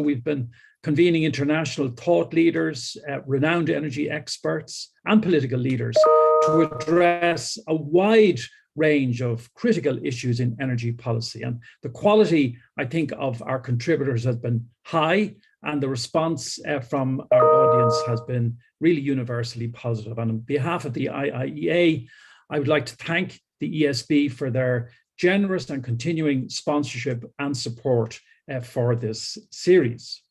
we've been convening international thought leaders, renowned energy experts, and political leaders to address a wide range of critical issues in energy policy. And the quality, I think, of our contributors has been high, and the response from our audience has been really universally positive. And on behalf of the IIEA, I would like to thank the ESB for their generous and continuing sponsorship and support for this series.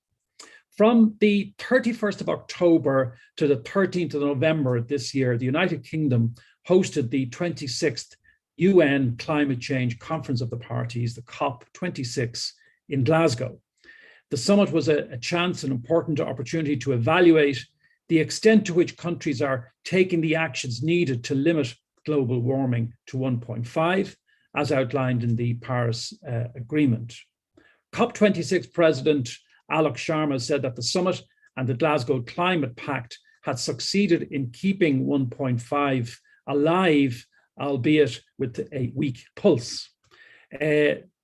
From the 31st of October to the 13th of November this year, the United Kingdom hosted the 26th UN Climate Change Conference of the Parties, the COP26 in Glasgow. The summit was a chance and important opportunity to evaluate the extent to which countries are taking the actions needed to limit global warming to 1.5, as outlined in the Paris Agreement. COP26 President Alok Sharma said that the summit and the Glasgow Climate Pact had succeeded in keeping 1.5 alive, albeit with a weak pulse.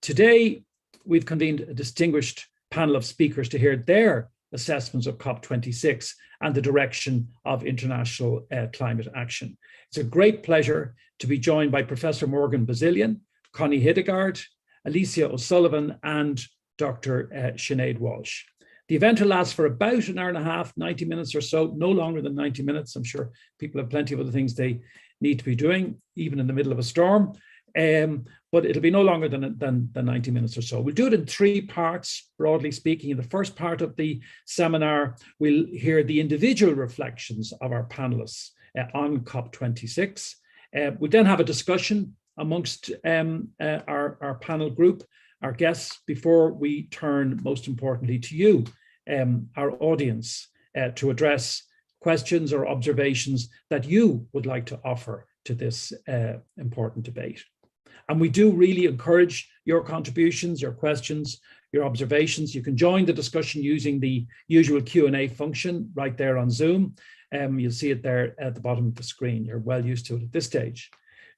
Today, we've convened a distinguished panel of speakers to hear their assessments of COP26 and the direction of international climate action. It's a great pleasure to be joined by Professor Morgan Bazilian, Connie Hedegaard, Alicia O'Sullivan, and Dr. Sinéad Walsh. The event will last for about an hour and a half, 90 minutes or so, no longer than 90 minutes. I'm sure people have plenty of other things they need to be doing, even in the middle of a storm. But it'll be no longer than 90 minutes or so. We'll do it in three parts, broadly speaking. In the first part of the seminar, we'll hear the individual reflections of our panelists on COP26. We'll then have a discussion amongst our panel group, our guests, before we turn, most importantly, to you, our audience, to address questions or observations that you would like to offer to this important debate. And we do really encourage your contributions, your questions, your observations. You can join the discussion using the usual Q&A function right there on Zoom. You'll see it there at the bottom of the screen. You're well used to it at this stage.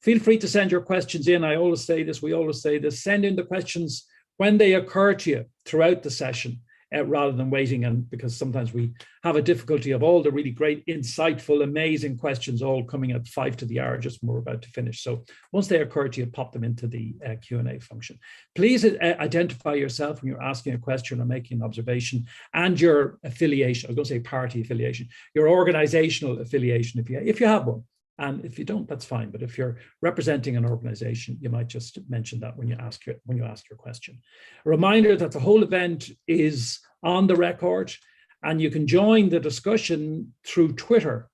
Feel free to send your questions in. I always say this, we always say this, send in the questions when they occur to you throughout the session, rather than waiting, and because sometimes we have a difficulty of all the really great, insightful, amazing questions all coming at 5 to the hour just when we're about to finish. So once they occur to you, pop them into the Q&A function. Please identify yourself when you're asking a question or making an observation, and your affiliation. I was going to say party affiliation, your organizational affiliation, if you have one. And if you don't, that's fine. But if you're representing an organization, you might just mention that when you ask your question. A reminder that the whole event is on the record, and you can join the discussion through Twitter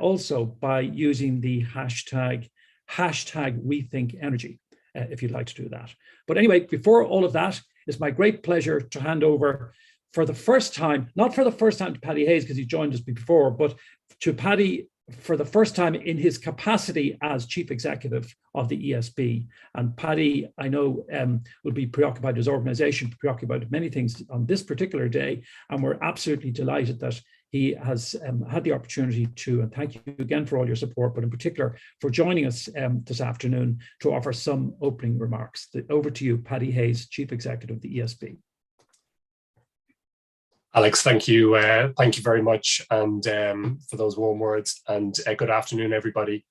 also by using the hashtag #WeThinkEnergy, if you'd like to do that. But anyway, before all of that, it's my great pleasure to hand over for the first time, not for the first time to Paddy Hayes, because he joined us before, but to Paddy for the first time in his capacity as Chief Executive of the ESB. And Paddy, I know, will be preoccupied, his organization preoccupied with many things on this particular day, and we're absolutely delighted that he has had the opportunity to, and thank you again for all your support, but in particular for joining us this afternoon to offer some opening remarks. Over to you, Paddy Hayes, Chief Executive of the ESB. Alex, thank you very much, and for those warm words, and good afternoon, everybody.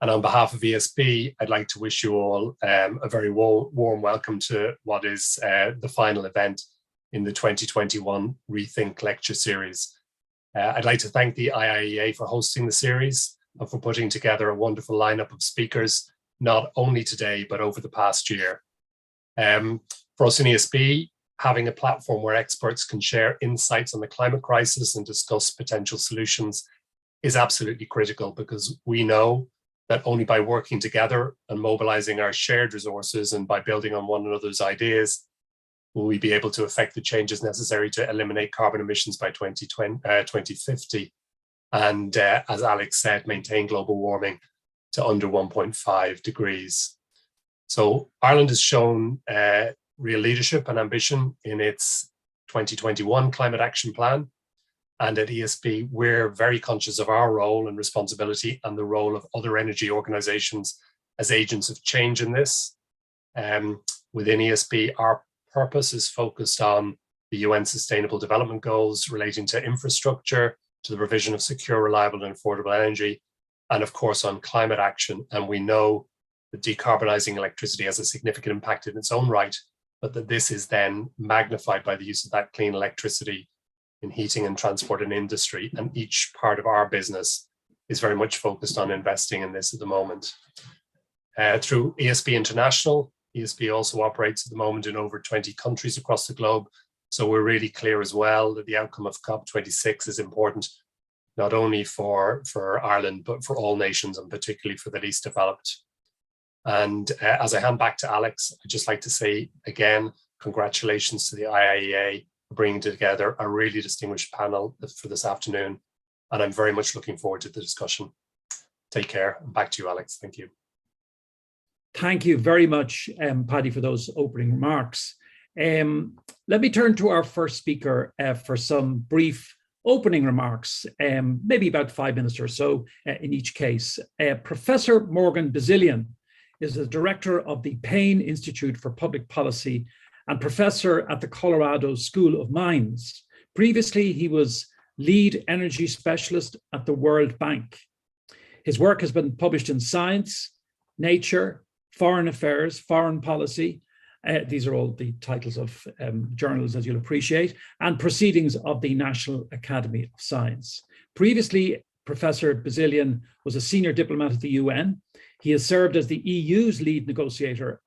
And on behalf of ESB, I'd like to wish you all a very warm welcome to what is the final event in the 2021 Rethink Lecture Series. I'd like to thank the IIEA for hosting the series and for putting together a wonderful lineup of speakers, not only today, but over the past year. For us in ESB, having a platform where experts can share insights on the climate crisis and discuss potential solutions is absolutely critical, because we know that only by working together and mobilizing our shared resources and by building on one another's ideas, will we be able to affect the changes necessary to eliminate carbon emissions by 2050. And as Alex said, maintain global warming to under 1.5 degrees. So Ireland has shown real leadership and ambition in its 2021 Climate Action Plan. And at ESB, we're very conscious of our role and responsibility and the role of other energy organizations as agents of change in this. Within ESB, our purpose is focused on the UN Sustainable Development Goals relating to infrastructure, to the provision of secure, reliable and affordable energy, and of course on climate action. And we know that decarbonising electricity has a significant impact in its own right, but that this is then magnified by the use of that clean electricity in heating and transport and industry. And each part of our business is very much focused on investing in this at the moment. Through ESB International, ESB also operates at the moment in over 20 countries across the globe. So we're really clear as well that the outcome of COP26 is important, not only for Ireland, but for all nations, and particularly for the least developed. And as I hand back to Alex, I'd just like to say again, congratulations to the IIEA for bringing together a really distinguished panel for this afternoon. And I'm very much looking forward to the discussion. Take care. And back to you, Alex. Thank you. Thank you very much, Paddy, for those opening remarks. Let me turn to our first speaker for some brief opening remarks, maybe about 5 minutes or so in each case. Professor Morgan Bazilian is the director of the Payne Institute for Public Policy and professor at the Colorado School of Mines. Previously, he was lead energy specialist at the World Bank. His work has been published in Science, Nature, Foreign Affairs, Foreign Policy. These are all the titles of journals, as you'll appreciate, and Proceedings of the National Academy of Science. Previously, Professor Bazilian was a senior diplomat at the UN. He has served as the EU's lead negotiator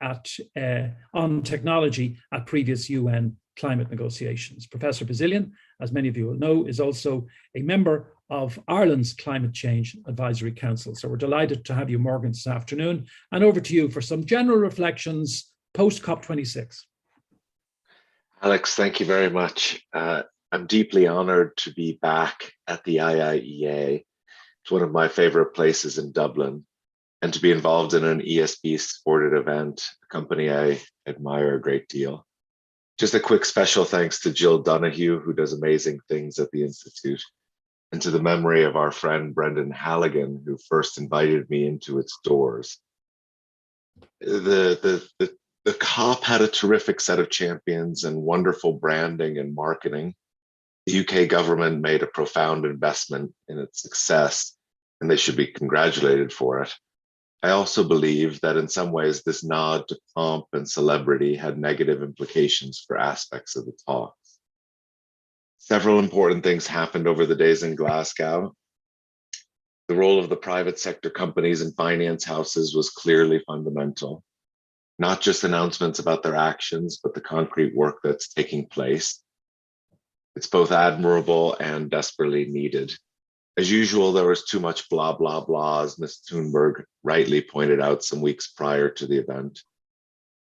on technology at previous UN climate negotiations. Professor Bazilian, as many of you will know, is also a member of Ireland's Climate Change Advisory Council. So we're delighted to have you, Morgan, this afternoon. And over to you for some general reflections post COP26. Alex, thank you very much. I'm deeply honored to be back at the IIEA. It's one of my favorite places in Dublin, and to be involved in an ESB supported event, a company I admire a great deal. Just a quick special thanks to Jill Donoghue, who does amazing things at the Institute, and to the memory of our friend Brendan Halligan, who first invited me into its doors. The COP had a terrific set of champions and wonderful branding and marketing. The UK government made a profound investment in its success, and they should be congratulated for it. I also believe that in some ways this nod to pomp and celebrity had negative implications for aspects of the talks. Several important things happened over the days in Glasgow. The role of the private sector companies and finance houses was clearly fundamental. Not just announcements about their actions, but the concrete work that's taking place. It's both admirable and desperately needed. As usual, there was too much blah, blah, blah, as Ms. Thunberg rightly pointed out some weeks prior to the event.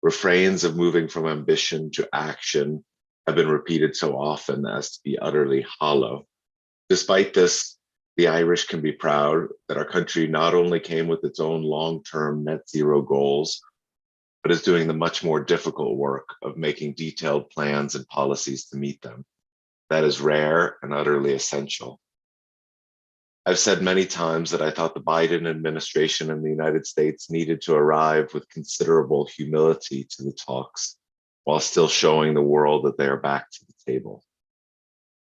Refrains of moving from ambition to action have been repeated so often as to be utterly hollow. Despite this, the Irish can be proud that our country not only came with its own long-term net zero goals, but is doing the much more difficult work of making detailed plans and policies to meet them. That is rare and utterly essential. I've said many times that I thought the Biden administration in the United States needed to arrive with considerable humility to the talks, while still showing the world that they are back to the table.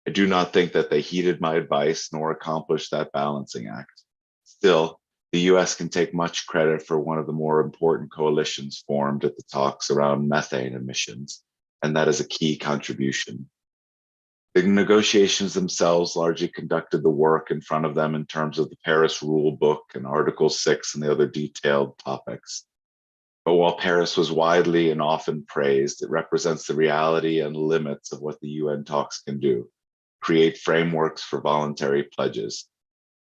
I do not think that they heeded my advice nor accomplished that balancing act. Still, the US can take much credit for one of the more important coalitions formed at the talks around methane emissions, and that is a key contribution. The negotiations themselves largely conducted the work in front of them in terms of the Paris Rule Book and Article 6 and the other detailed topics. But while Paris was widely and often praised, it represents the reality and limits of what the UN talks can do, create frameworks for voluntary pledges.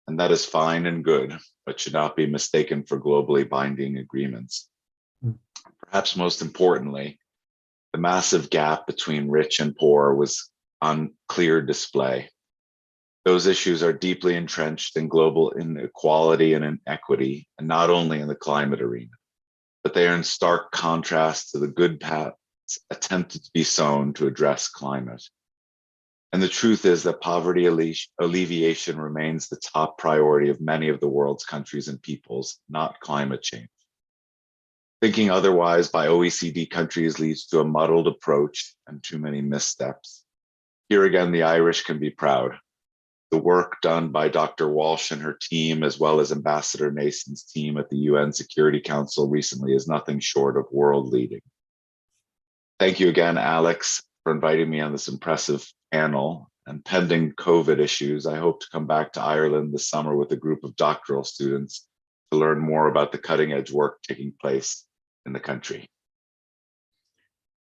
And that is fine and good, but should not be mistaken for globally binding agreements. Perhaps most importantly, the massive gap between rich and poor was on clear display. Those issues are deeply entrenched in global inequality and inequity, and not only in the climate arena, but they are in stark contrast to the good paths attempted to be sown to address climate. And the truth is that poverty alleviation remains the top priority of many of the world's countries and peoples, not climate change. Thinking otherwise by OECD countries leads to a muddled approach and too many missteps. Here again, the Irish can be proud. The work done by Dr. Walsh and her team, as well as Ambassador Nason's team at the UN Security Council recently, is nothing short of world leading. Thank you again, Alex, for inviting me on this impressive panel. And pending COVID issues, I hope to come back to Ireland this summer with a group of doctoral students to learn more about the cutting edge work taking place in the country.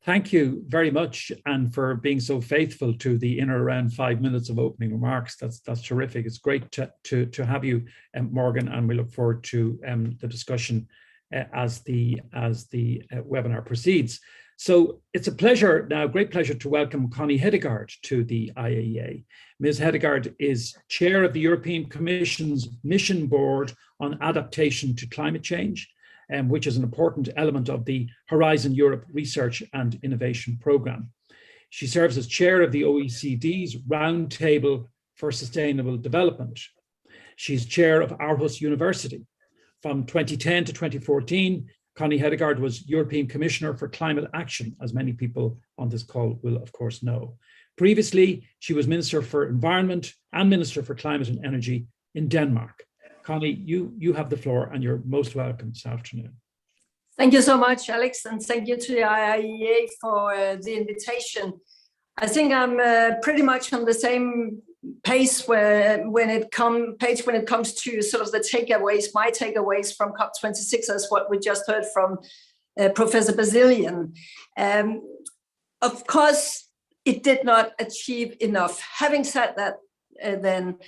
Thank you very much, and for being so faithful to the around 5 minutes of opening remarks. That's terrific. It's great to have you, Morgan, and we look forward to the discussion as the webinar proceeds. So it's a pleasure now, great pleasure to welcome Connie Hedegaard to the IIEA. Ms. Hedegaard is chair of the European Commission's Mission Board on Adaptation to Climate Change, which is an important element of the Horizon Europe Research and Innovation Programme. She serves as chair of the OECD's Roundtable for Sustainable Development. She's chair of Aarhus University. From 2010 to 2014, Connie Hedegaard was European Commissioner for Climate Action, as many people on this call will of course know. Previously, she was Minister for Environment and Minister for Climate and Energy in Denmark. Connie, you have the floor, and you're most welcome this afternoon. Thank you so much, Alex, and thank you to the IIEA for the invitation. I think I'm pretty much on the same pace when it comes to sort of the takeaways, my takeaways from COP26, as what we just heard from Professor Bazilian. Of course, it did not achieve enough. Having said that, then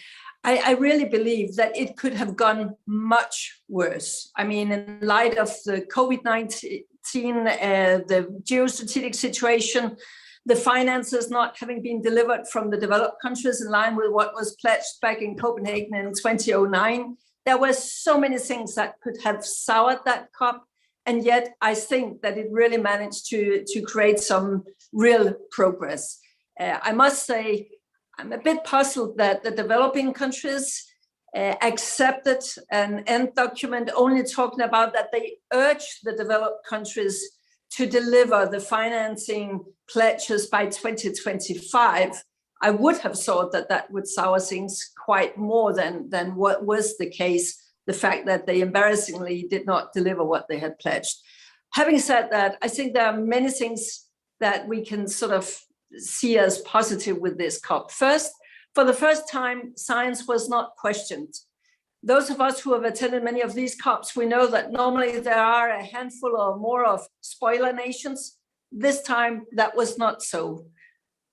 I really believe that it could have gone much worse. I mean, in light of the COVID-19, the geostrategic situation, the finances not having been delivered from the developed countries in line with what was pledged back in Copenhagen in 2009. There were so many things that could have soured that COP. And yet I think that it really managed to create some real progress. I must say, I'm a bit puzzled that the developing countries accepted an end document only talking about that they urged the developed countries to deliver the financing pledges by 2025. I would have thought that that would sour things quite more than what was the case, the fact that they embarrassingly did not deliver what they had pledged. Having said that, I think there are many things that we can sort of see as positive with this COP. First, for the first time, science was not questioned. Those of us who have attended many of these COPs, we know that normally there are a handful or more of spoiler nations. This time, that was not so.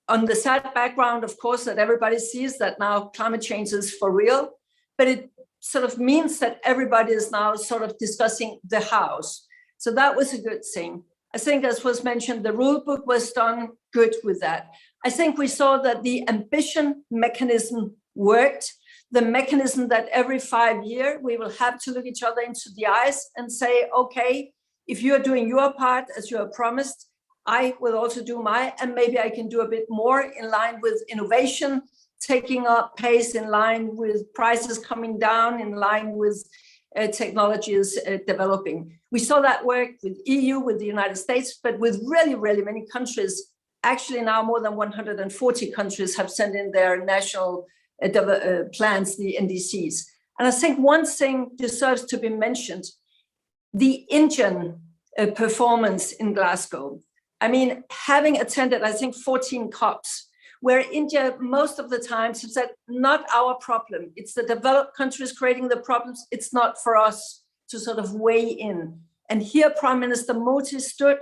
On the sad background, of course, that everybody sees that now climate change is for real, but it sort of means that everybody is now sort of discussing the hows. So that was a good thing. I think, as was mentioned, the rule book was done good with that. I think we saw that the ambition mechanism worked. The mechanism that every 5 years we will have to look each other into the eyes and say, okay, if you're doing your part as you have promised, I will also do mine, and maybe I can do a bit more in line with innovation, taking up pace in line with prices coming down, in line with technologies developing. We saw that work with EU, with the United States, but with really, really many countries. Actually now more than 140 countries have sent in their national plans, the NDCs. And I think one thing deserves to be mentioned, the Indian performance in Glasgow. I mean, having attended, I think, 14 COPs, where India most of the times have said, not our problem. It's the developed countries creating the problems. It's not for us to sort of weigh in. And here Prime Minister Modi stood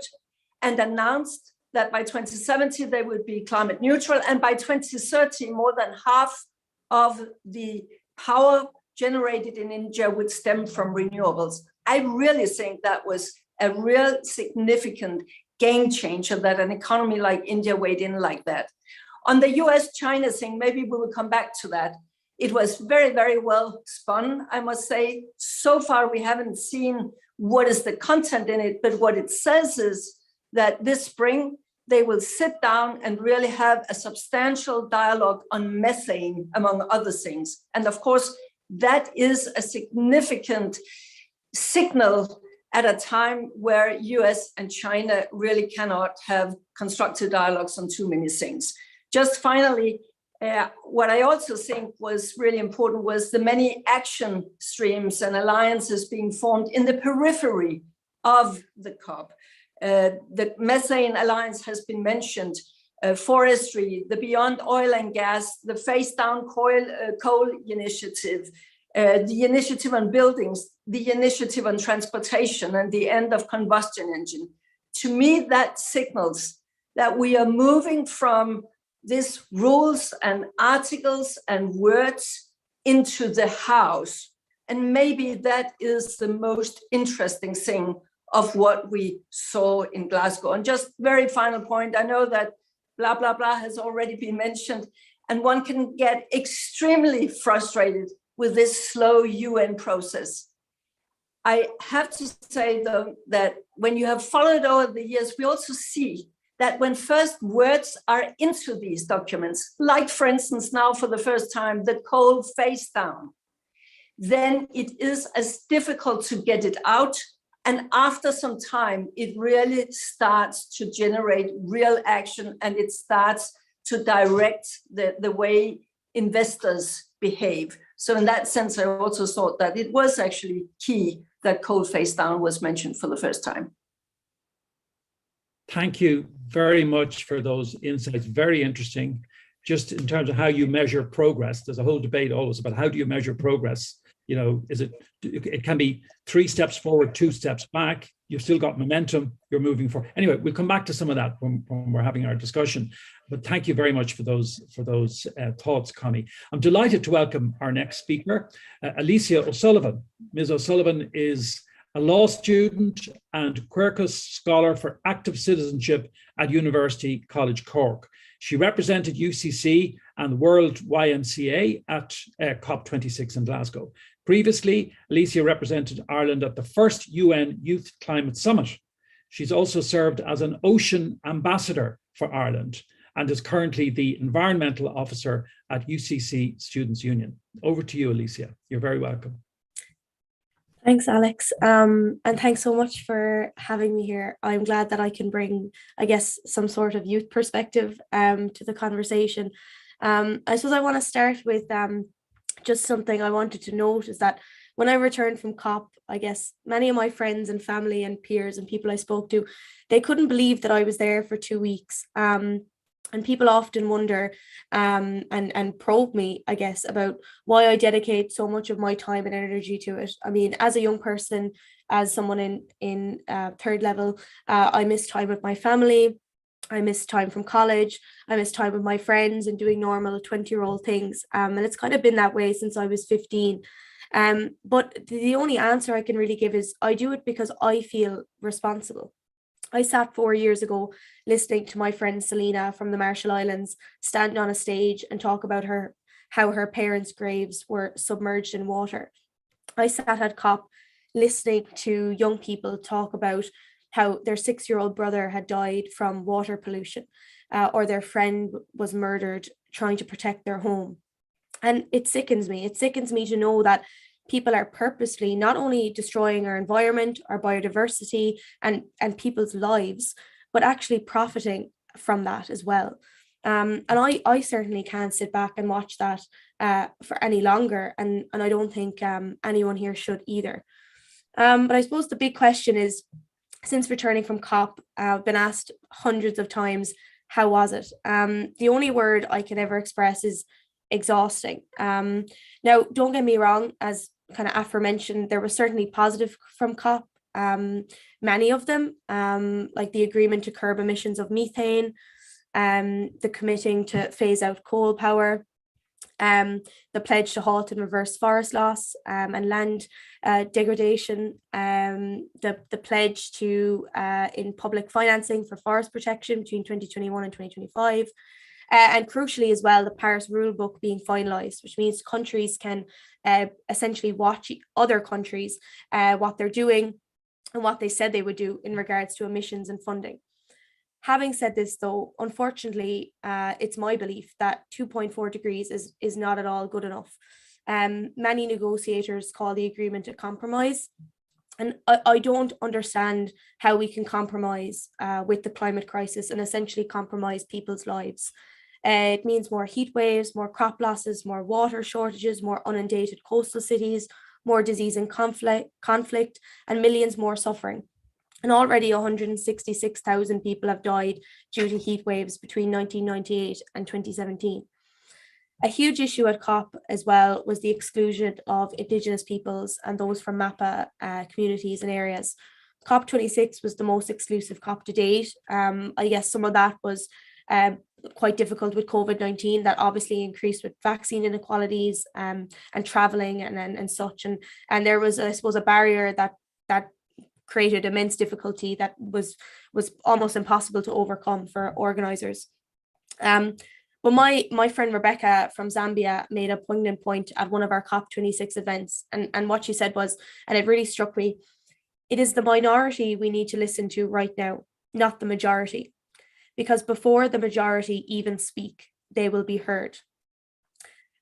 and announced that by 2070, they would be climate neutral. And by 2030, more than half of the power generated in India would stem from renewables. I really think that was a real significant game changer that an economy like India weighed in like that. On the US-China thing, maybe we will come back to that. It was very, very well spun, I must say. So far, we haven't seen what is the content in it, but what it says is that this spring, they will sit down and really have a substantial dialogue on methane, among other things. And of course, that is a significant signal at a time where US and China really cannot have constructive dialogues on too many things. Just finally, what I also think was really important was the many action streams and alliances being formed in the periphery of the COP. The Methane Alliance has been mentioned, forestry, the Beyond Oil and Gas, the Face Down Coal Initiative, the Initiative on Buildings, the Initiative on Transportation, and the End of Combustion Engine. To me, that signals that we are moving from these rules and articles and words into the house. And maybe that is the most interesting thing of what we saw in Glasgow. And just very final point, I know that blah, blah, blah has already been mentioned, and one can get extremely frustrated with this slow UN process. I have to say, though, that when you have followed over the years, we also see that when first words are into these documents, like, for instance, now for the first time, the coal face down, then it is as difficult to get it out. And after some time, it really starts to generate real action, and it starts to direct the way investors behave. So in that sense, I also thought that it was actually key that coal face down was mentioned for the first time. Thank you very much for those insights. Very interesting. Just in terms of how you measure progress, there's a whole debate always about how do you measure progress. You know, it can be 3 steps forward, 2 steps back. You've still got momentum. You're moving forward. Anyway, we'll come back to some of that when we're having our discussion. But thank you very much for those thoughts, Connie. I'm delighted to welcome our next speaker, Alicia O'Sullivan. Ms. O'Sullivan is a law student and Quercus scholar for active citizenship at University College Cork. She represented UCC and the World YMCA at COP26 in Glasgow. Previously, Alicia represented Ireland at the first UN Youth Climate Summit. She's also served as an ocean ambassador for Ireland and is currently the environmental officer at UCC Students' Union. Over to you, Alicia. You're very welcome. Thanks, Alex. And thanks so much for having me here. I'm glad that I can bring, I guess, some sort of youth perspective to the conversation. I suppose I want to start with just something I wanted to note is that when I returned from COP, I guess many of my friends and family and peers and people I spoke to, they couldn't believe that I was there for 2 weeks. And people often wonder and probe me, I guess, about why I dedicate so much of my time and energy to it. I mean, as a young person, as someone in third level, I miss time with my family. I miss time from college. I miss time with my friends and doing normal 20-year-old things. And it's kind of been that way since I was 15. But the only answer I can really give is I do it because I feel responsible. I sat 4 years ago listening to my friend Sinéad from the Marshall Islands stand on a stage and talk about how her parents' graves were submerged in water. I sat at COP listening to young people talk about how their 6-year-old brother had died from water pollution, or their friend was murdered trying to protect their home. And it sickens me. It sickens me to know that people are purposely not only destroying our environment, our biodiversity, and people's lives, but actually profiting from that as well. And I certainly can't sit back and watch that for any longer. And I don't think anyone here should either. But I suppose the big question is, since returning from COP, I've been asked hundreds of times, how was it? The only word I can ever express is exhausting. Now, don't get me wrong, as kind of aforementioned, there was certainly positive from COP, many of them, like the agreement to curb emissions of methane, the committing to phase out coal power, the pledge to halt and reverse forest loss and land degradation, the pledge to in public financing for forest protection between 2021 and 2025, and crucially as well, the Paris rulebook being finalised, which means countries can essentially watch other countries what they're doing and what they said they would do in regards to emissions and funding. Having said this, though, unfortunately, it's my belief that 2.4 degrees is not at all good enough. Many negotiators call the agreement a compromise, and I don't understand how we can compromise with the climate crisis and essentially compromise people's lives. It means more heat waves, more crop losses, more water shortages, more inundated coastal cities, more disease and conflict, and millions more suffering. And already 166,000 people have died due to heat waves between 1998 and 2017. A huge issue at COP as well was the exclusion of Indigenous peoples and those from MAPA communities and areas. COP26 was the most exclusive COP to date. I guess some of that was quite difficult with COVID-19, that obviously increased with vaccine inequalities and traveling and such. And there was, I suppose, a barrier that created immense difficulty that was almost impossible to overcome for organizers. But my friend Rebecca from Zambia made a poignant point at one of our COP26 events. And what she said was, and it really struck me, it is the minority we need to listen to right now, not the majority. Because before the majority even speak, they will be heard.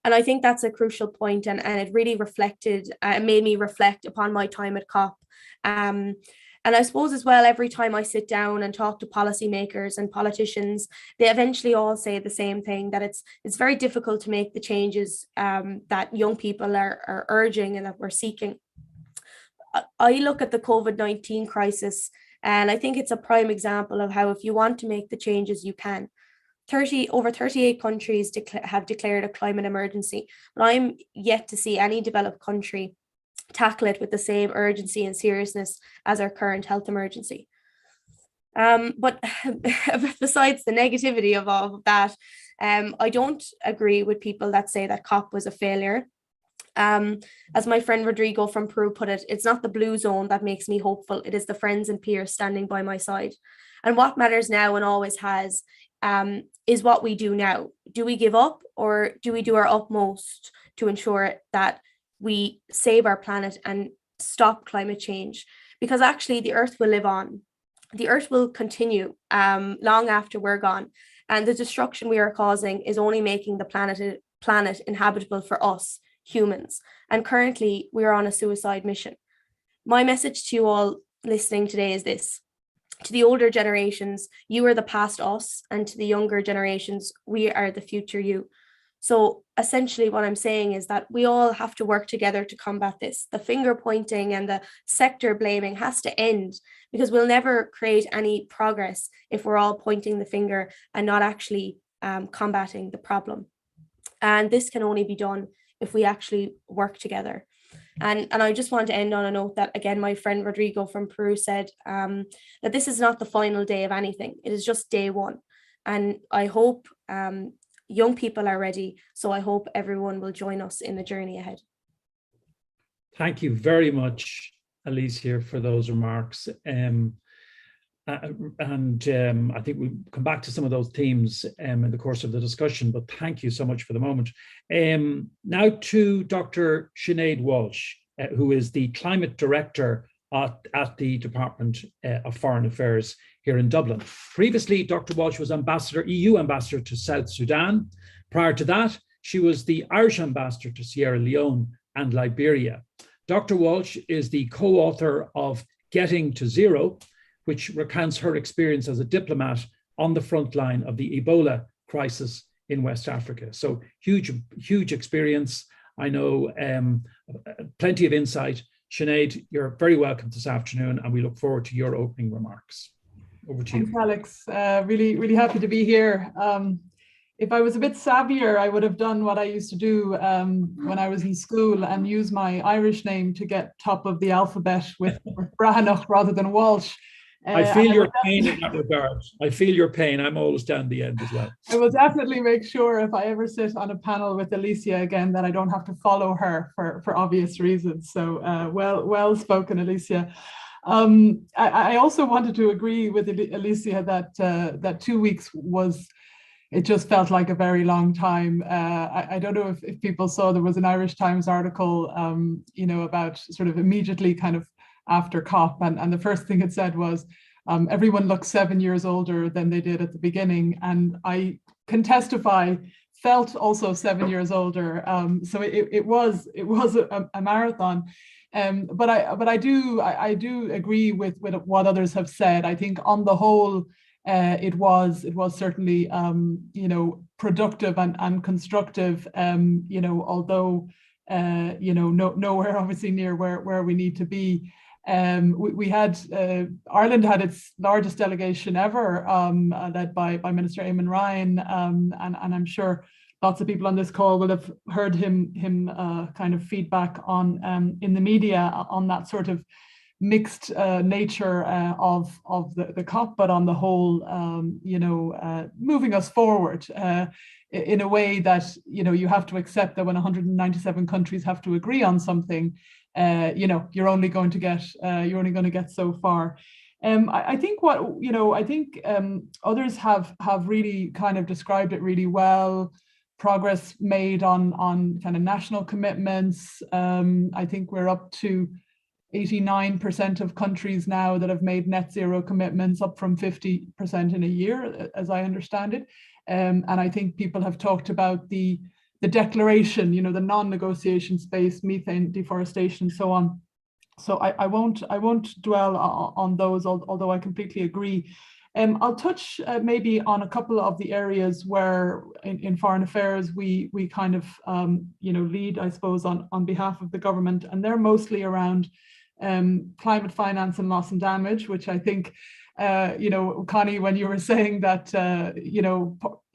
And I think that's a crucial point, and it really reflected, it made me reflect upon my time at COP. And I suppose as well, every time I sit down and talk to policymakers and politicians, they eventually all say the same thing, that it's very difficult to make the changes that young people are urging and that we're seeking. I look at the COVID-19 crisis, and I think it's a prime example of how if you want to make the changes, you can. Over 38 countries have declared a climate emergency, but I'm yet to see any developed country tackle it with the same urgency and seriousness as our current health emergency. But besides the negativity of all of that, I don't agree with people that say that COP was a failure. As my friend Rodrigo from Peru put it, it's not the blue zone that makes me hopeful, it is the friends and peers standing by my side. And what matters now and always has is what we do now. Do we give up, or do we do our utmost to ensure that we save our planet and stop climate change? Because actually the Earth will live on. The Earth will continue long after we're gone. And the destruction we are causing is only making the planet inhabitable for us, humans. And currently we are on a suicide mission. My message to you all listening today is this: to the older generations, you are the past us, and to the younger generations, we are the future you. So essentially what I'm saying is that we all have to work together to combat this. The finger pointing and the sector blaming has to end, because we'll never create any progress if we're all pointing the finger and not actually combating the problem. And this can only be done if we actually work together. And I just want to end on a note that, again, my friend Rodrigo from Peru said that this is not the final day of anything. It is just day one. And I hope young people are ready. So I hope everyone will join us in the journey ahead. Thank you very much, Alicia, for those remarks. I think we'll come back to some of those themes in the course of the discussion, but thank you so much for the moment. Now to Dr. Sinéad Walsh, who is the Climate Director at the Department of Foreign Affairs here in Dublin. Previously, Dr. Walsh was EU Ambassador to South Sudan. Prior to that, she was the Irish Ambassador to Sierra Leone and Liberia. Dr. Walsh is the co-author of Getting to Zero, which recounts her experience as a diplomat on the front line of the Ebola crisis in West Africa. So huge experience. I know plenty of insight. Sinead, you're very welcome this afternoon, and we look forward to your opening remarks. Over to you. Thanks, Alex. Really happy to be here. If I was a bit savvier, I would have done what I used to do when I was in school and use my Irish name to get top of the alphabet with Branagh rather than Walsh. I feel your pain in that regard. I feel your pain. I'm always down the end as well. I will definitely make sure if I ever sit on a panel with Alicia again that I don't have to follow her for obvious reasons. So well spoken, Alicia. I also wanted to agree with Alicia that 2 weeks it just felt like a very long time. I don't know if people saw, there was an Irish Times article, about sort of immediately kind of after COP, and the first thing it said was, everyone looks 7 years older than they did at the beginning. And I can testify, felt also 7 years older. So it was a marathon. But I do agree with what others have said. I think on the whole, it was certainly productive and constructive, although nowhere obviously near where we need to be. We had Ireland had its largest delegation ever, led by Minister Eamon Ryan, and I'm sure lots of people on this call will have heard him kind of feedback on in the media on that sort of mixed nature of the COP, but on the whole, moving us forward in a way that you have to accept that when 197 countries have to agree on something, you're only going to get so far. I think others have really kind of described it really well. Progress made on kind of national commitments. I think we're up to 89% of countries now that have made net zero commitments, up from 50% in a year, as I understand it. And I think people have talked about the declaration, the non-negotiation space, methane, deforestation, and so on. So I won't dwell on those, although I completely agree. I'll touch maybe on a couple of the areas where in foreign affairs we kind of lead, I suppose, on behalf of the government, and they're mostly around climate finance and loss and damage, which I think Connie, when you were saying that,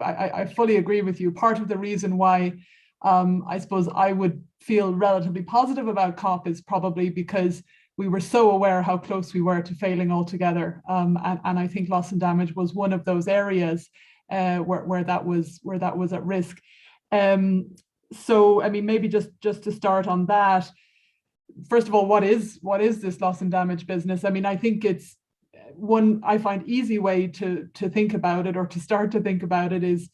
I fully agree with you. Part of the reason why I suppose I would feel relatively positive about COP is probably because we were so aware how close we were to failing altogether. And I think loss and damage was one of those areas where that was at risk. So, I mean, maybe just to start on that, first of all, what is this loss and damage business? I mean, I think it's one I find easy way to think about it, or to start to think about it, is,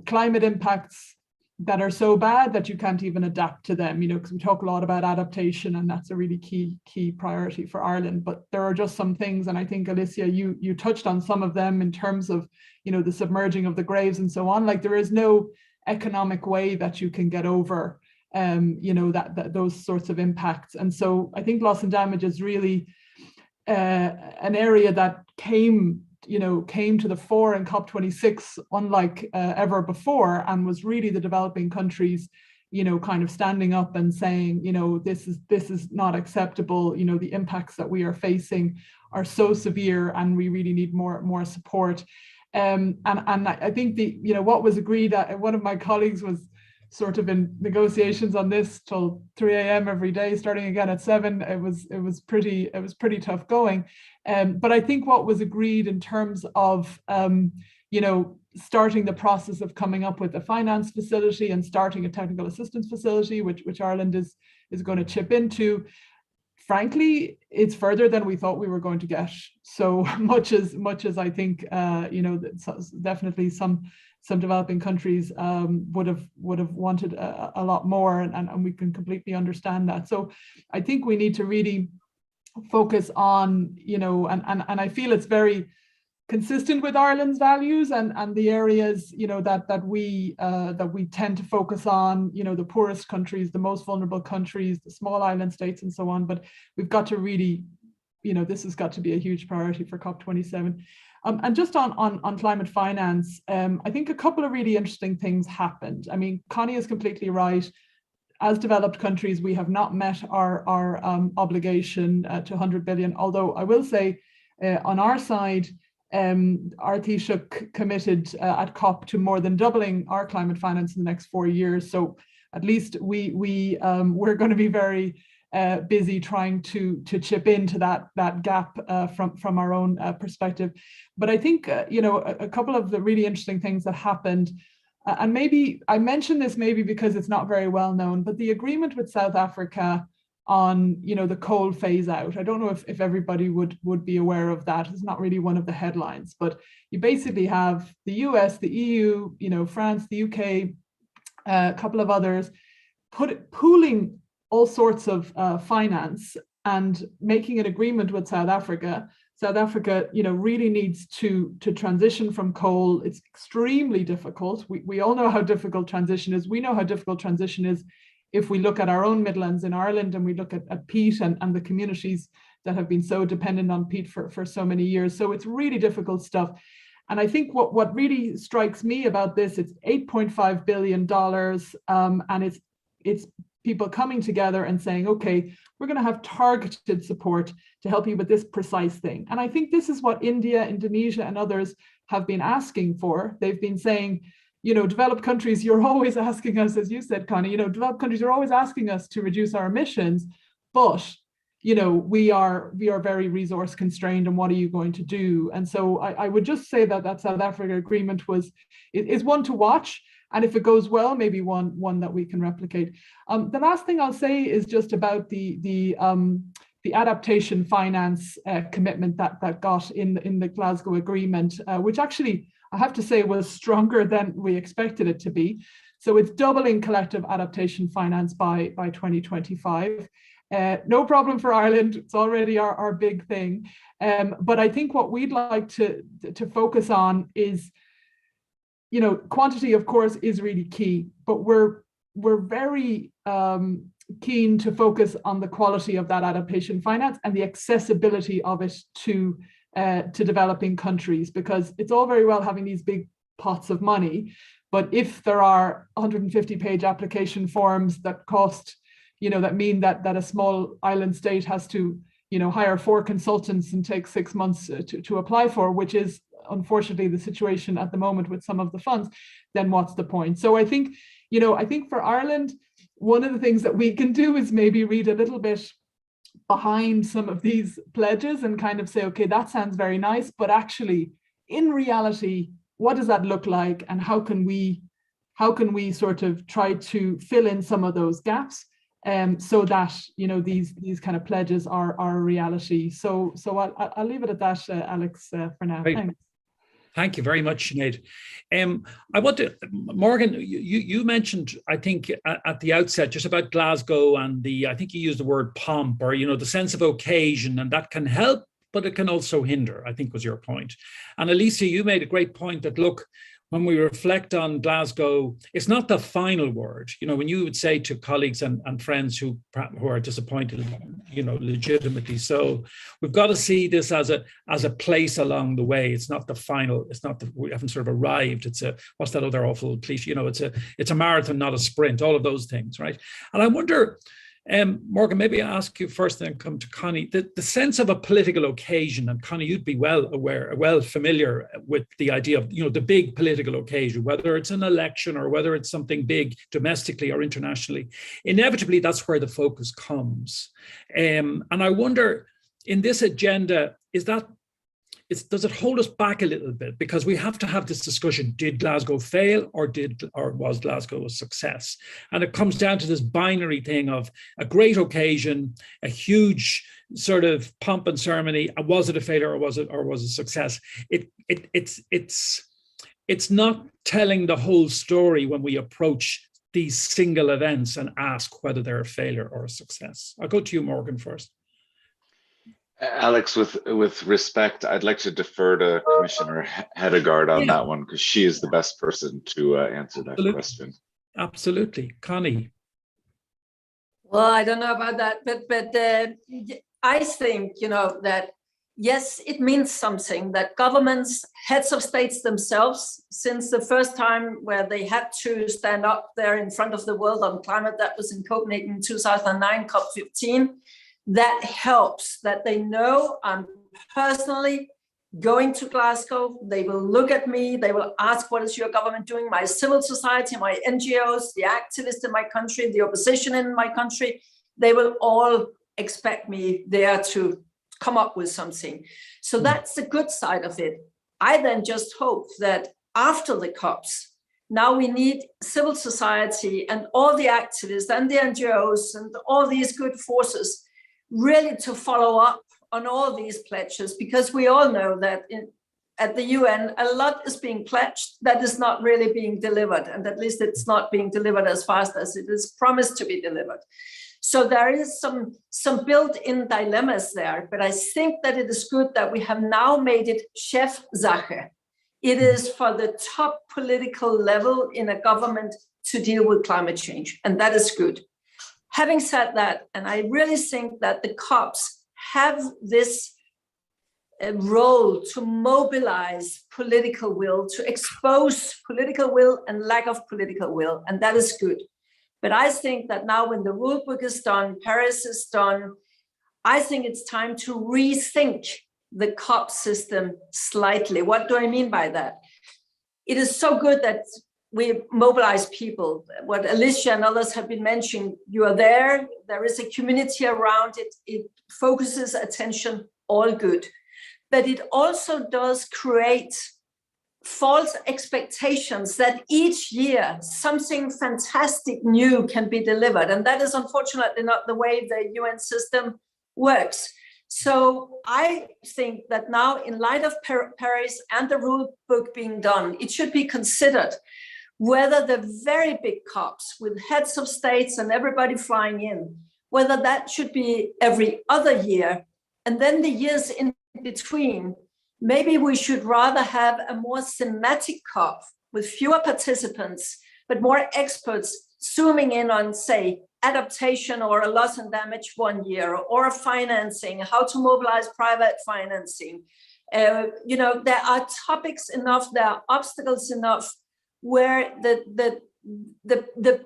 climate impacts that are so bad that you can't even adapt to them, because we talk a lot about adaptation, and that's a really key priority for Ireland. But there are just some things, and I think, Alicia, you touched on some of them in terms of, the submerging of the graves and so on. Like, there is no economic way that you can get over, that those sorts of impacts. And so I think loss and damage is really an area that came to the fore in COP26, unlike ever before, and was really the developing countries, kind of standing up and saying, this is not acceptable. The impacts that we are facing are so severe, and we really need more support. And I think what was agreed, one of my colleagues was sort of in negotiations on this till 3 a.m. every day, starting again at 7. It was pretty tough going. But I think what was agreed in terms of starting the process of coming up with a finance facility and starting a technical assistance facility, which Ireland is going to chip into, frankly, it's further than we thought we were going to get. So much as I think definitely some developing countries would have wanted a lot more, and we can completely understand that. So I think we need to really focus on, and I feel it's very consistent with Ireland's values and the areas, that we tend to focus on, the poorest countries, the most vulnerable countries, the small island states, and so on. But we've got to really, this has got to be a huge priority for COP27. And just on climate finance, I think a couple of really interesting things happened. I mean, Connie is completely right. As developed countries, we have not met our obligation to 100 billion. Although I will say, on our side, our Taoiseach committed at COP to more than doubling our climate finance in the next 4 years. So at least we're going to be very busy trying to chip into that gap from our own perspective. But I think a couple of the really interesting things that happened, and maybe I mention this maybe because it's not very well known, but the agreement with South Africa on the coal phase out. I don't know if everybody would be aware of that. It's not really one of the headlines, but you basically have the US, the EU, France, the UK, a couple of others, pooling all sorts of finance and making an agreement with South Africa. South Africa, really needs to transition from coal. It's extremely difficult. We all know how difficult transition is. We know how difficult transition is if we look at our own Midlands in Ireland, and we look at peat and the communities that have been so dependent on peat for so many years. So it's really difficult stuff. And I think what really strikes me about this, it's $8.5 billion, and it's people coming together and saying, okay, we're going to have targeted support to help you with this precise thing. And I think this is what India, Indonesia, and others have been asking for. They've been saying, you know, developed countries, you're always asking us, as you said, Connie, you know, developed countries are always asking us to reduce our emissions, but, you know, we are very resource constrained, and what are you going to do? And so I would just say that South Africa agreement is one to watch. And if it goes well, maybe one that we can replicate. The last thing I'll say is just about the adaptation finance commitment that got in the Glasgow Agreement, which actually I have to say was stronger than we expected it to be. So it's doubling collective adaptation finance by 2025. No problem for Ireland. It's already our big thing. But I think what we'd like to focus on is, you know, quantity, of course, is really key, but we're very keen to focus on the quality of that adaptation finance and the accessibility of it to developing countries, because it's all very well having these big pots of money, but if there are 150-page application forms that cost, you know, that mean that a small island state has to, you know, hire 4 consultants and take 6 months to apply for, which is unfortunately the situation at the moment with some of the funds, then what's the point? So I think, you know, I think for Ireland, one of the things that we can do is maybe read a little bit behind some of these pledges and kind of say, okay, that sounds very nice, but actually in reality, what does that look like, and how can we sort of try to fill in some of those gaps, so that, you know, these kind of pledges are a reality. So I'll leave it at that, Alex, for now. Right. Thanks. Thank you very much, Sinead. I want to, Morgan, you mentioned, I think at the outset, just about Glasgow and I think you used the word pomp, or, you know, the sense of occasion, and that can help, but it can also hinder, I think was your point. And Alicia, you made a great point that, look, when we reflect on Glasgow, it's not the final word. You know, when you would say to colleagues and friends who are disappointed, you know, legitimately so, we've got to see this as a place along the way. It's not the final. It's not we haven't sort of arrived. It's what's that other awful cliche? You know, it's a marathon, not a sprint. All of those things, right? And I wonder, Morgan, maybe I'll ask you first, then come to Connie. The sense of a political occasion, and Connie, you'd be well familiar with the idea of, you know, the big political occasion, whether it's an election or whether it's something big domestically or internationally. Inevitably, that's where the focus comes. And I wonder, in this agenda, does it hold us back a little bit? Because we have to have this discussion: did Glasgow fail, or was Glasgow a success? And it comes down to this binary thing of a great occasion, a huge sort of pomp and ceremony. Was it a failure, or was it a success? It's not telling the whole story when we approach these single events and ask whether they're a failure or a success. I'll go to you, Morgan, first. Alex, with respect, I'd like to defer to Commissioner Hedegaard on that one, because she is the best person to answer that question. Absolutely. Connie. Well, I don't know about that, but I think, you know, that yes, it means something that governments, heads of states themselves, since the first time where they had to stand up there in front of the world on climate, that was in Copenhagen in 2009, COP15, that helps, that they know I'm personally going to Glasgow. They will look at me, they will ask, what is your government doing? My civil society, my NGOs, the activists in my country, the opposition in my country, they will all expect me there to come up with something. So that's the good side of it. I then just hope that after the COPs, now we need civil society and all the activists and the NGOs and all these good forces really to follow up on all these pledges, because we all know that at the UN, a lot is being pledged that is not really being delivered, and at least it's not being delivered as fast as it is promised to be delivered. So there is some built-in dilemmas there, but I think that it is good that we have now made it Chefsache. It is for the top political level in a government to deal with climate change, and that is good. Having said that, and I really think that the COPs have this role to mobilize political will, to expose political will and lack of political will, and that is good. But I think that now when the rule book is done, Paris is done, I think it's time to rethink the COP system slightly. What do I mean by that? It is so good that we mobilize people. What Alicia and others have been mentioning, you are there is a community around it, it focuses attention, all good. But it also does create false expectations that each year something fantastic new can be delivered. And that is unfortunately not the way the UN system works. So I think that now, in light of Paris and the rule book being done, it should be considered whether the very big COPs with heads of states and everybody flying in, whether that should be every other year. And then the years in between, maybe we should rather have a more thematic COP with fewer participants, but more experts zooming in on, say, adaptation or a loss and damage one year, or financing, how to mobilize private financing. There are topics enough, there are obstacles enough where the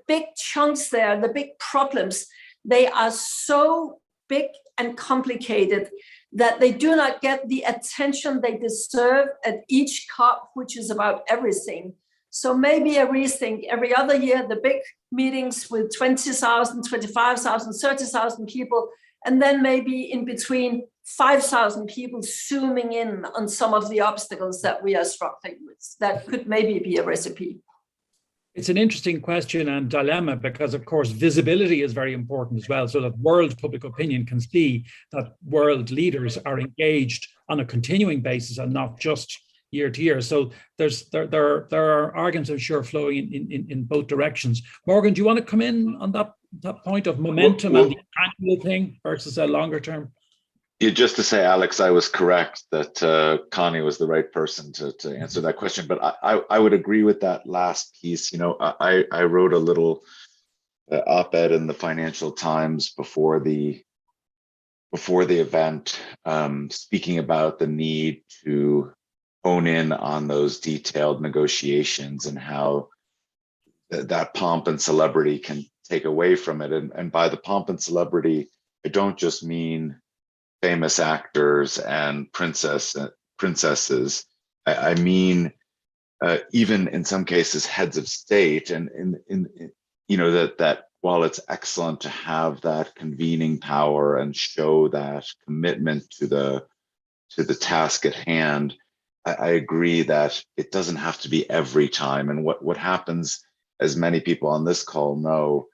big chunks there, the big problems, they are so big and complicated that they do not get the attention they deserve at each COP, which is about everything. So maybe a rethink every other year, the big meetings with 20,000, 25,000, 30,000 people, and then maybe in between 5,000 people zooming in on some of the obstacles that we are struggling with. That could maybe be a recipe. It's an interesting question and dilemma because, of course, visibility is very important as well, so that world public opinion can see that world leaders are engaged on a continuing basis and not just year to year. So there are arguments, I'm sure, flowing in both directions. Morgan, do you want to come in on that point of momentum and the annual thing versus a longer term? Yeah, just to say, Alex, I was correct that Connie was the right person to answer that question. But I would agree with that last piece. You know, I wrote a little op-ed in the Financial Times before the event, speaking about the need to hone in on those detailed negotiations and how that pomp and celebrity can take away from it. And by the pomp and celebrity, I don't just mean famous actors and princesses. I mean, even in some cases, heads of state, and in you know, that while it's excellent to have that convening power and show that commitment to the task at hand, I agree that it doesn't have to be every time. And what happens, as many people on this call know,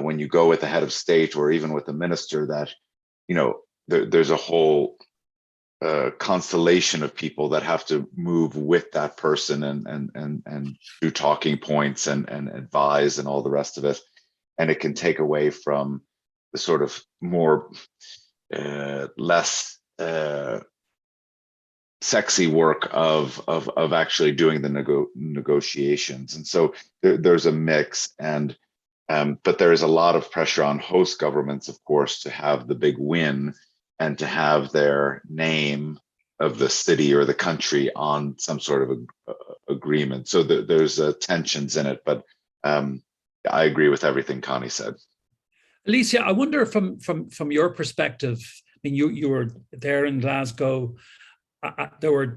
when you go with the head of state or even with the minister, that, you know, there's a whole constellation of people that have to move with that person and do talking points and advise and all the rest of it. And it can take away from the sort of more less sexy work of actually doing the negotiations. And so there's a mix, and but there is a lot of pressure on host governments, of course, to have the big win and to have their name of the city or the country on some sort of agreement. So there's tensions in it, but I agree with everything Connie said. Alicia, I wonder from your perspective, I mean, you were there in Glasgow. There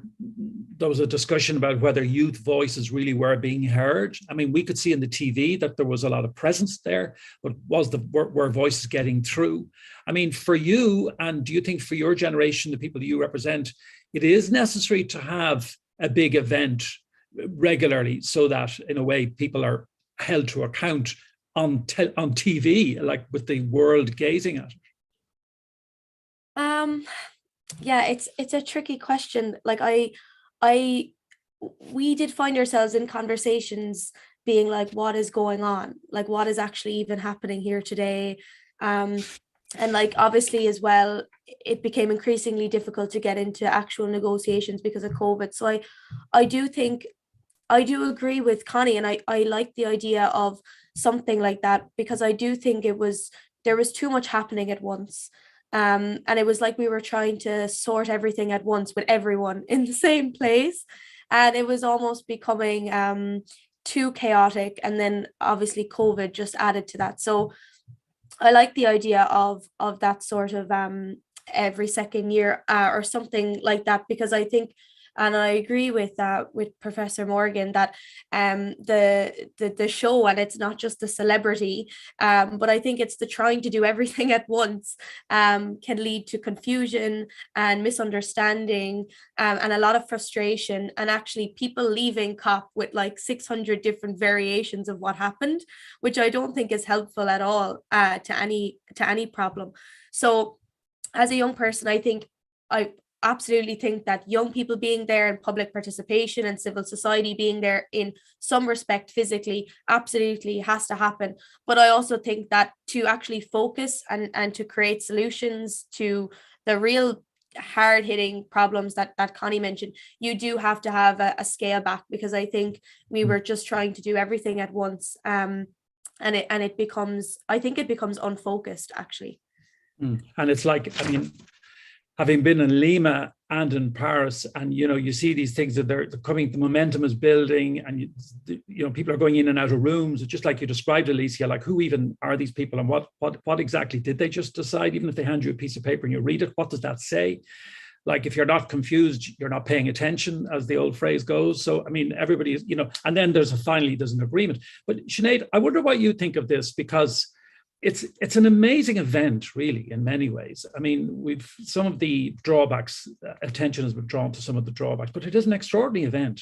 was a discussion about whether youth voices really were being heard. I mean, we could see in the TV that there was a lot of presence there, but were voices getting through? I mean, for you, and do you think for your generation, the people you represent, it is necessary to have a big event regularly so that, in a way, people are held to account on TV, like with the world gazing at it? Yeah, it's a tricky question. Like we did find ourselves in conversations being like, what is going on? Like, what is actually even happening here today? And like, obviously as well, it became increasingly difficult to get into actual negotiations because of COVID. So I do agree with Connie, and I like the idea of something like that, because I do think there was too much happening at once. And it was like we were trying to sort everything at once with everyone in the same place. And it was almost becoming too chaotic. And then obviously COVID just added to that. So I like the idea of that sort of every second year or something like that, because I think, and I agree with Professor Morgan, that the show, and it's not just the celebrity, but I think it's the trying to do everything at once can lead to confusion and misunderstanding and a lot of frustration, and actually people leaving COP with like 600 different variations of what happened, which I don't think is helpful at all to any problem. So as a young person, I absolutely think that young people being there and public participation and civil society being there in some respect physically absolutely has to happen. But I also think that to actually focus and to create solutions to the real hard-hitting problems that Connie mentioned, you do have to have a scale back, because I think we were just trying to do everything at once, and it becomes unfocused actually. And it's like, I mean, having been in Lima and in Paris, and you see these things that they're coming, the momentum is building, and people are going in and out of rooms. It's just like you described, Alicia, like who even are these people, and what exactly did they just decide? Even if they hand you a piece of paper and you read it, what does that say? Like, if you're not confused, you're not paying attention, as the old phrase goes. So, I mean, everybody's, and then there's an agreement. But Sinead, I wonder what you think of this, because it's an amazing event, really, in many ways. I mean, we've some of the drawbacks, attention has been drawn to some of the drawbacks, but it is an extraordinary event,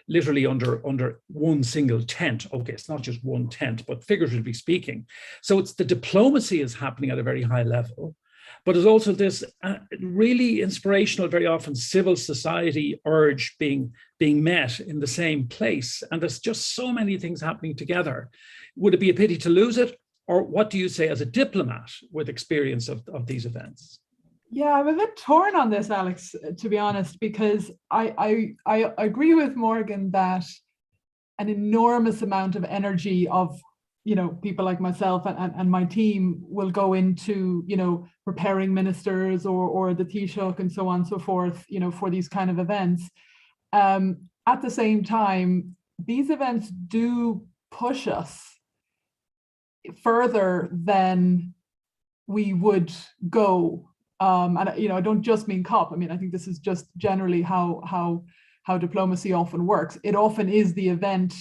literally under one single tent. Okay, it's not just one tent, but figuratively speaking. So it's the diplomacy is happening at a very high level, but there's also this really inspirational, very often civil society urge being met in the same place. And there's just so many things happening together. Would it be a pity to lose it? Or what do you say as a diplomat with experience of these events? Yeah, I'm a bit torn on this, Alex, to be honest, because I agree with Morgan that an enormous amount of energy of people like myself and my team will go into preparing ministers or the Taoiseach and so on and so forth, for these kind of events. At the same time, these events do push us further than we would go, and I don't just mean COP. I mean, I think this is just generally how diplomacy often works. It often is the event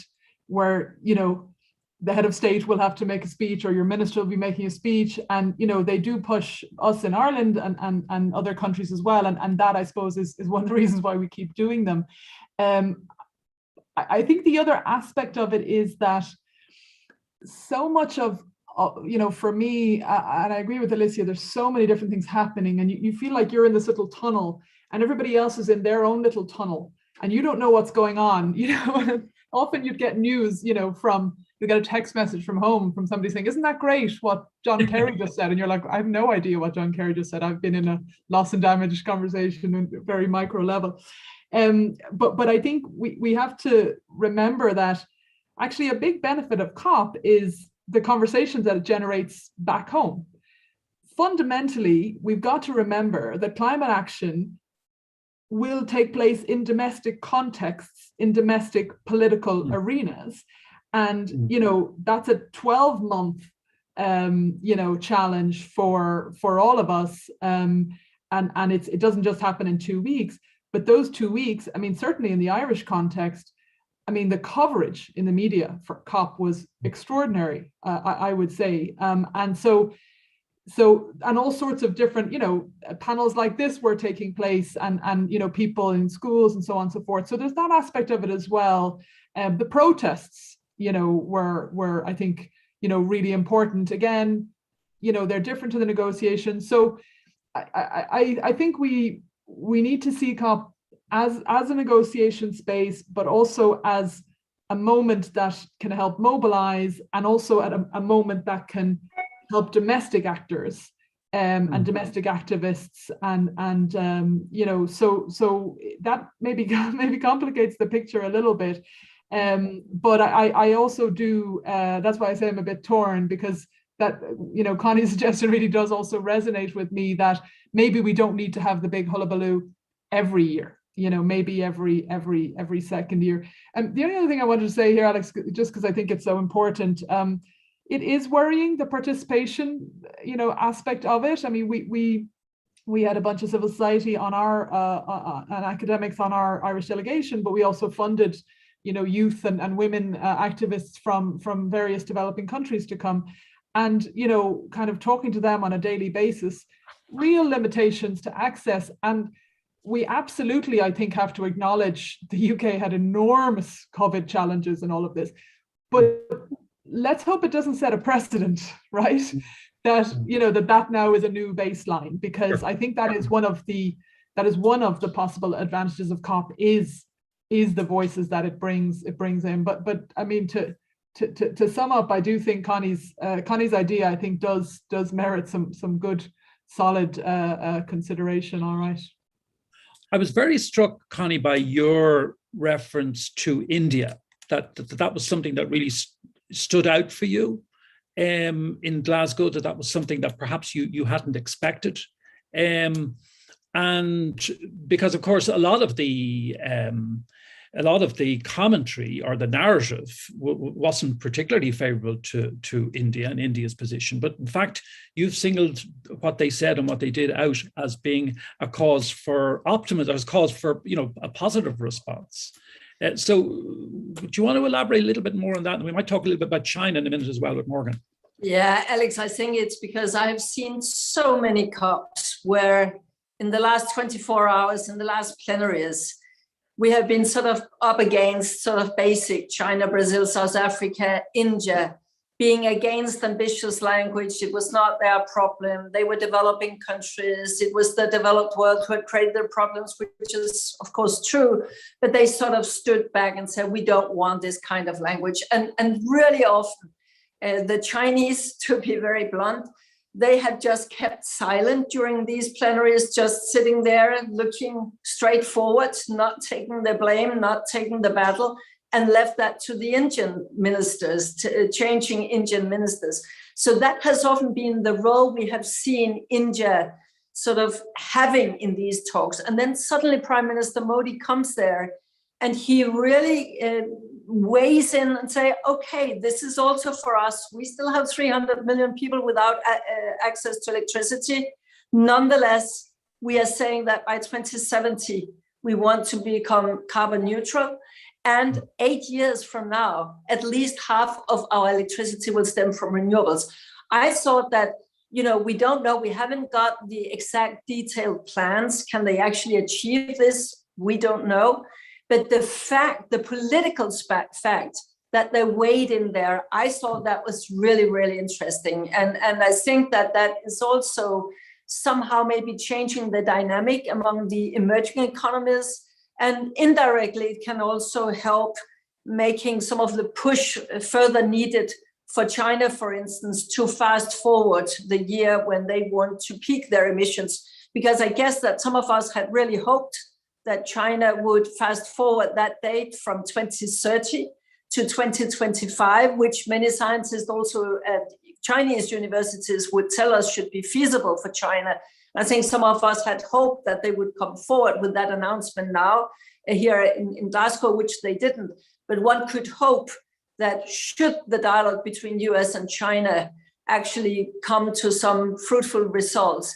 where the head of state will have to make a speech, or your minister will be making a speech, and they do push us in Ireland and other countries as well, and that, I suppose, is one of the reasons why we keep doing them. I think the other aspect of it is that so much of, for me, and I agree with Alicia, there's so many different things happening, and you feel like you're in this little tunnel and everybody else is in their own little tunnel and you don't know what's going on. Often you'd get news, you get a text message from home from somebody saying, isn't that great what John Kerry just said? And you're like, I have no idea what John Kerry just said. I've been in a loss and damage conversation on a very micro level. But I think we have to remember that actually a big benefit of COP is the conversations that it generates back home. Fundamentally, we've got to remember that climate action will take place in domestic contexts, in domestic political arenas. And, that's a 12-month, challenge for all of us. And it doesn't just happen in 2 weeks, but those 2 weeks, I mean, certainly in the Irish context, I mean, the coverage in the media for COP was extraordinary, I would say. And so and all sorts of different, panels like this were taking place, and people in schools and so on and so forth. So there's that aspect of it as well. The protests, were I think, really important. Again, they're different to the negotiations. So I think we need to see COP as a negotiation space, but also as a moment that can help mobilize, and also at a moment that can help domestic actors and domestic activists, and so that maybe complicates the picture a little bit. But I also do, that's why I say I'm a bit torn, because Connie's suggestion really does also resonate with me, that maybe we don't need to have the big hullabaloo every year, maybe every second year. And the only other thing I wanted to say here, Alex, just because I think it's so important, it is worrying, the participation, aspect of it. I mean, we had a bunch of civil society on our and academics on our Irish delegation, but we also funded, youth and women activists from various developing countries to come, and kind of talking to them on a daily basis. Real limitations to access, and we absolutely, I think, have to acknowledge the UK had enormous COVID challenges and all of this, but let's hope it doesn't set a precedent, right? That that now is a new baseline, because I think that is one of the possible advantages of COP is the voices that it brings in. But I mean, to sum up, I do think Connie's idea, I think, does merit some good solid consideration. All right. I was very struck, Connie, by your reference to India. That was something that really stood out for you in Glasgow. That was something that perhaps you hadn't expected, and because, of course, a lot of the commentary or the narrative wasn't particularly favourable to India and India's position. But in fact, you've singled what they said and what they did out as being a cause for optimism, as a cause for a positive response. So do you want to elaborate a little bit more on that? And we might talk a little bit about China in a minute as well with Morgan. Yeah, Alex, I think it's because I've seen so many COPs where in the last 24 hours, in the last plenaries, we have been sort of up against sort of basic China, Brazil, South Africa, India, being against ambitious language. It was not their problem. They were developing countries. It was the developed world who had created their problems, which is, of course, true. But they sort of stood back and said, we don't want this kind of language. And really often, the Chinese, to be very blunt, they had just kept silent during these plenaries, just sitting there looking straight forward, not taking the blame, not taking the battle, and left that to the Indian ministers, changing Indian ministers. So that has often been the role we have seen India sort of having in these talks. And then suddenly Prime Minister Modi comes there and he really weighs in and say, okay, this is also for us. We still have 300 million people without access to electricity. Nonetheless, we are saying that by 2070, we want to become carbon neutral. And 8 years from now, at least half of our electricity will stem from renewables. I thought that, we don't know, we haven't got the exact detailed plans. Can they actually achieve this? We don't know. But the political fact that they weighed in there, I thought that was really, really interesting. And I think that is also somehow maybe changing the dynamic among the emerging economies. And indirectly, it can also help making some of the push further needed for China, for instance, to fast forward the year when they want to peak their emissions. Because I guess that some of us had really hoped that China would fast forward that date from 2030 to 2025, which many scientists also at Chinese universities would tell us should be feasible for China. I think some of us had hoped that they would come forward with that announcement now here in Glasgow, which they didn't. But one could hope that should the dialogue between US and China actually come to some fruitful results,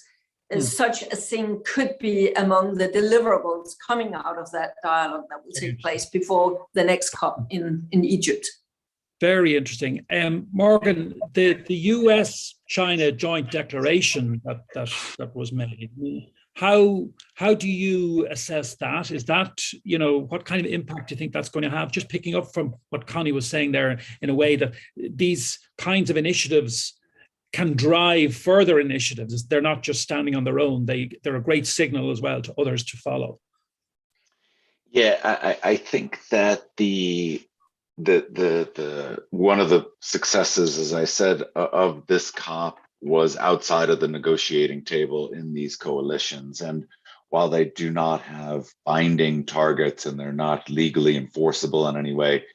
such a thing could be among the deliverables coming out of that dialogue that will take place before the next COP in Egypt. Very interesting. Morgan, the US-China joint declaration that was made, how do you assess that? Is that, what kind of impact do you think that's going to have? Just picking up from what Connie was saying there, in a way that these kinds of initiatives can drive further initiatives. They're not just standing on their own. They're a great signal as well to others to follow. Yeah, I think that the one of the successes, as I said, of this COP was outside of the negotiating table in these coalitions. And while they do not have binding targets and they're not legally enforceable in any way,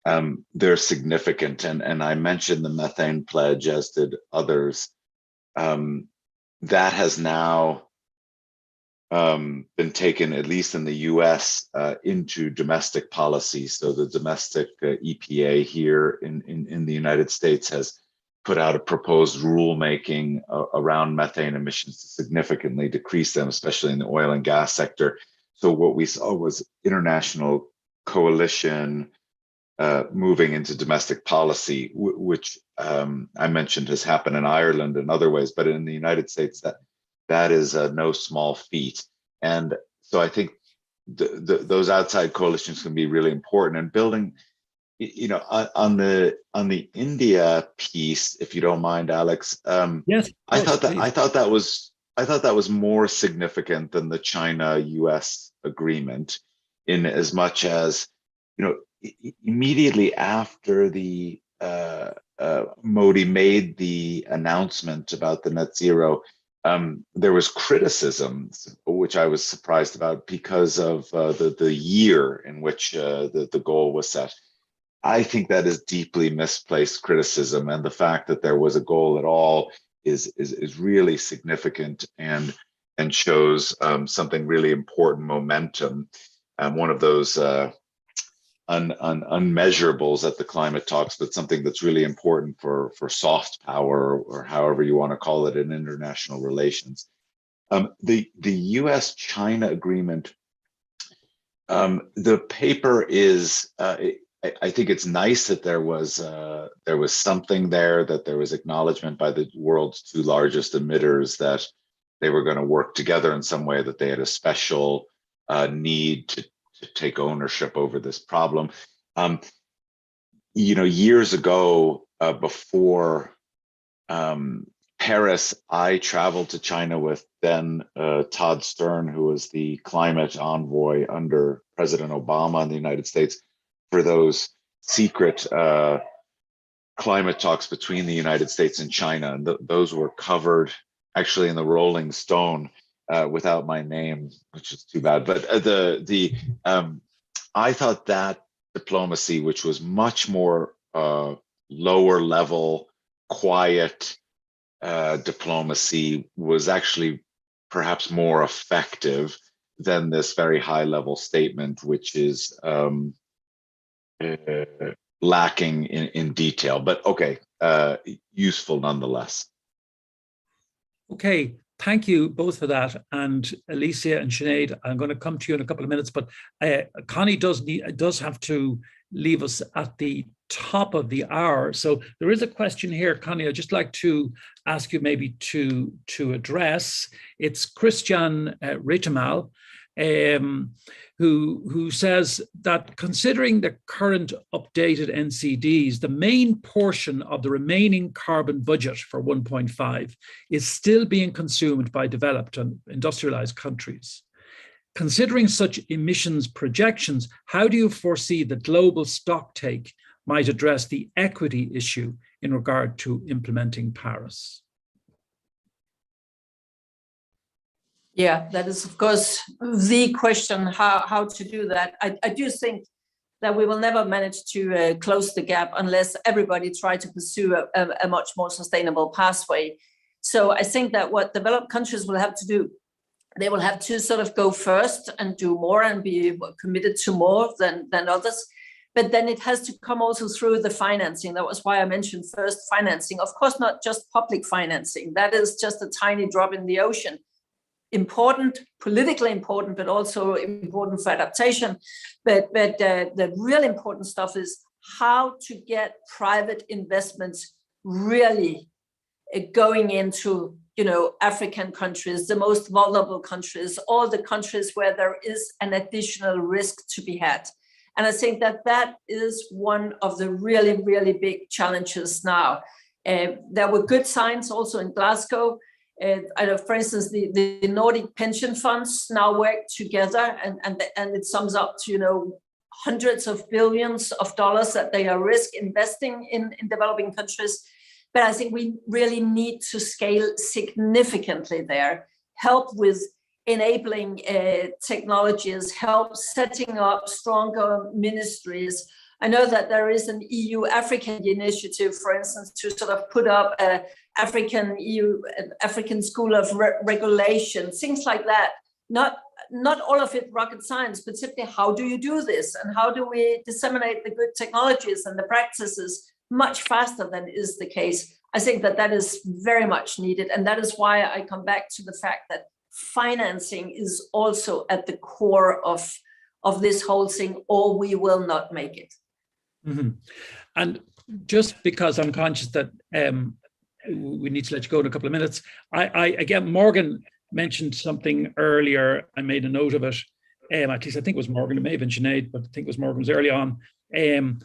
they're significant. And I mentioned the methane pledge, as did others. That has now been taken, at least in the US, into domestic policy. So the domestic EPA here in the United States has put out a proposed rulemaking around methane emissions to significantly decrease them, especially in the oil and gas sector. So what we saw was international coalition moving into domestic policy, which I mentioned has happened in Ireland and other ways, but in the United States, that is no small feat. And so I think those outside coalitions can be really important. And building, on the India piece, if you don't mind, Alex. Yes, I thought that was more significant than the China-US agreement, in as much as, immediately after the Modi made the announcement about the net zero, there was criticism, which I was surprised about, because of the year in which the goal was set. I think that is deeply misplaced criticism, and the fact that there was a goal at all is really significant and shows something really important, momentum. One of those unmeasurables at the climate talks, but something that's really important for soft power, or however you want to call it, in international relations. The US-China agreement, the paper is. I think it's nice that there was something there, that there was acknowledgement by the world's two largest emitters that they were going to work together in some way, that they had a special need to take ownership over this problem. Years ago, before Paris, I traveled to China with then Todd Stern, who was the climate envoy under President Obama in the United States, for those secret climate talks between the United States and China. And those were covered actually in the Rolling Stone without my name, which is too bad. But I thought that diplomacy, which was much more lower level, quiet diplomacy, was actually perhaps more effective than this very high level statement, which is lacking in detail, but okay, useful nonetheless. Okay, thank you both for that. And Alicia and Sinead, I'm going to come to you in a couple of minutes, but Connie does have to leave us at the top of the hour. So there is a question here, Connie, I'd just like to ask you maybe to address. It's Christian Ritamal, who says that considering the current updated NCDs, the main portion of the remaining carbon budget for 1.5 is still being consumed by developed and industrialized countries. Considering such emissions projections, how do you foresee the global stocktake might address the equity issue in regard to implementing Paris? Yeah, that is, of course, the question, how to do that. I do think that we will never manage to close the gap unless everybody tries to pursue a much more sustainable pathway. So I think that what developed countries will have to do, they will have to sort of go first and do more and be committed to more than others. But then it has to come also through the financing. That was why I mentioned first financing. Of course, not just public financing. That is just a tiny drop in the ocean. Important, politically important, but also important for adaptation. But the real important stuff is how to get private investments really going into, African countries, the most vulnerable countries, all the countries where there is an additional risk to be had. And I think that is one of the really, really big challenges now. There were good signs also in Glasgow. For instance, the Nordic pension funds now work together, and it sums up to hundreds of billions of dollars that they are risk investing in developing countries. But I think we really need to scale significantly there, help with enabling technologies, help setting up stronger ministries, I know that there is an EU African initiative, for instance, to sort of put up a African School of Regulation, things like that. Not all of it rocket science, but simply how do you do this, and how do we disseminate the good technologies and the practices much faster than is the case. I think that is very much needed, and that is why I come back to the fact that financing is also at the core of this whole thing, or we will not make it. Mm-hmm. And just because I'm conscious that we need to let you go in a couple of minutes, I again, Morgan mentioned something earlier. I made a note of it. At least I think it was Morgan. It may have been Sinead, but I think it was Morgan was early on. The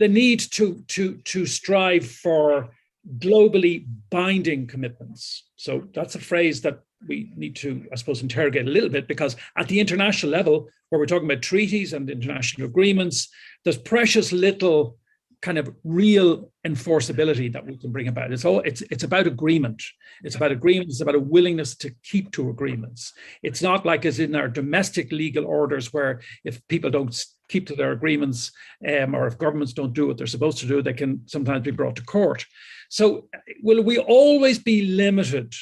need to strive for globally binding commitments. So that's a phrase that we need to, I suppose, interrogate a little bit, because at the international level, where we're talking about treaties and international agreements, there's precious little kind of real enforceability that we can bring about. It's about agreement. It's about agreement. It's about a willingness to keep to agreements. It's not like as in our domestic legal orders, where if people don't keep to their agreements, or if governments don't do what they're supposed to do, they can sometimes be brought to court. So will we always be limited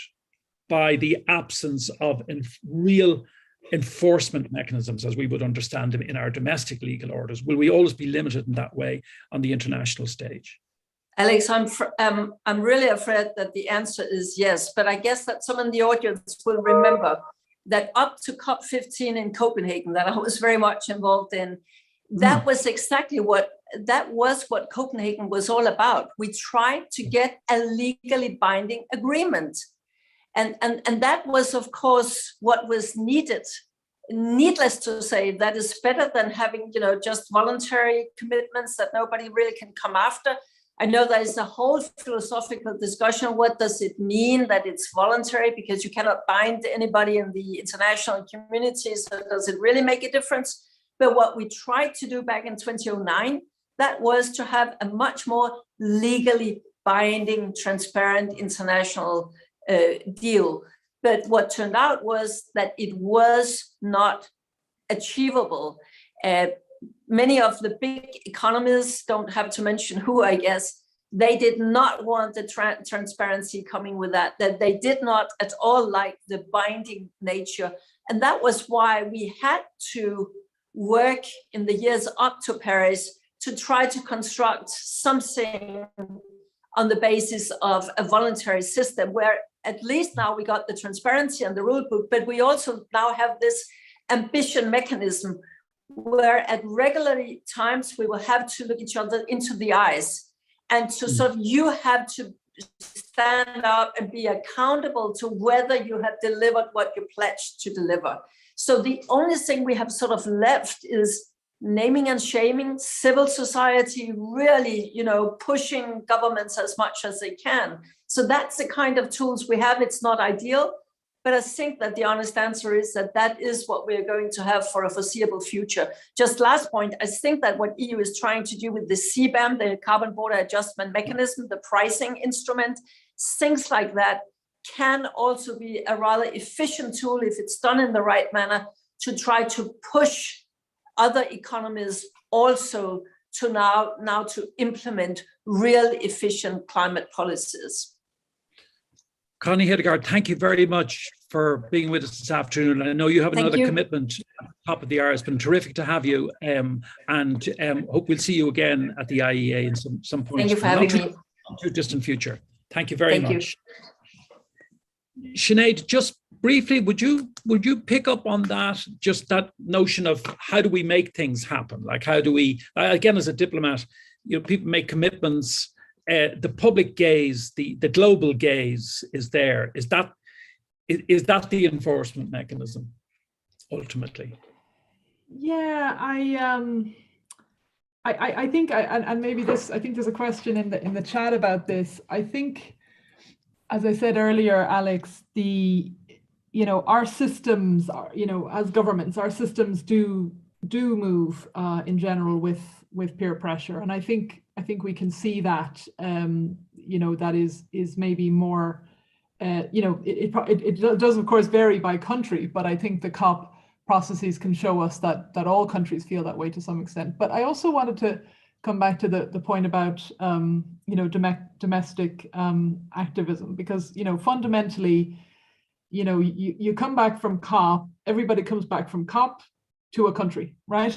by the absence of real enforcement mechanisms as we would understand them in our domestic legal orders? Will we always be limited in that way on the international stage? Alex, I'm really afraid that the answer is yes, but I guess that some in the audience will remember that up to COP15 in Copenhagen, that I was very much involved in, that was exactly what Copenhagen was all about. We tried to get a legally binding agreement. And that was, of course, what was needed. Needless to say, that is better than having, just voluntary commitments that nobody really can come after. I know there is a whole philosophical discussion. What does it mean that it's voluntary? Because you cannot bind anybody in the international community. So does it really make a difference? But what we tried to do back in 2009, that was to have a much more legally binding, transparent international deal. But what turned out was that it was not achievable. Many of the big economies, don't have to mention who, I guess, they did not want the transparency coming with that they did not at all like the binding nature. And that was why we had to work in the years up to Paris to try to construct something on the basis of a voluntary system, where at least now we got the transparency and the rule book, but we also now have this ambition mechanism where at regular times we will have to look each other into the eyes, and to sort of, you have to stand up and be accountable to whether you have delivered what you pledged to deliver. So the only thing we have sort of left is naming and shaming, civil society really, pushing governments as much as they can. So that's the kind of tools we have. It's not ideal, but I think that the honest answer is that is what we're going to have for a foreseeable future. Just last point, I think that what EU is trying to do with the CBAM, the Carbon Border Adjustment Mechanism, the pricing instrument, things like that can also be a rather efficient tool if it's done in the right manner to try to push other economies also to now to implement real efficient climate policies. Connie Hedegaard, thank you very much for being with us this afternoon. I know you have another commitment at the top of the hour. It's been terrific to have you, and hope we'll see you again at the IIEA in some point. Thank you for having me. Not too distant future. Thank you very much. Sinead, just briefly, would you pick up on that, just that notion of how do we make things happen? Like, how do we, again, as a diplomat, people make commitments, the public gaze, the global gaze is there. Is that the enforcement mechanism ultimately? Yeah, I think, and maybe this, I think there's a question in the chat about this. I think, as I said earlier, Alex, our systems are, as governments, our systems do move in general with peer pressure, and I think we can see that that is maybe more it does of course vary by country, but I think the COP processes can show us that all countries feel that way to some extent. But I also wanted to come back to the point about domestic activism, because fundamentally, you come back from COP, everybody comes back from COP to a country, right?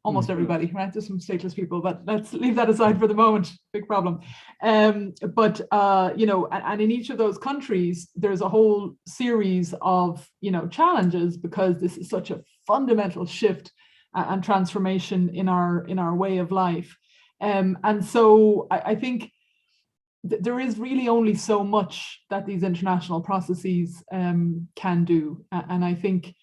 Almost everybody, right? There's some stateless people, but let's leave that aside for the moment. Big problem. But and in each of those countries, there's a whole series of challenges, because this is such a fundamental shift and transformation in our way of life. And so I think there is really only so much that these international processes can do. And I think,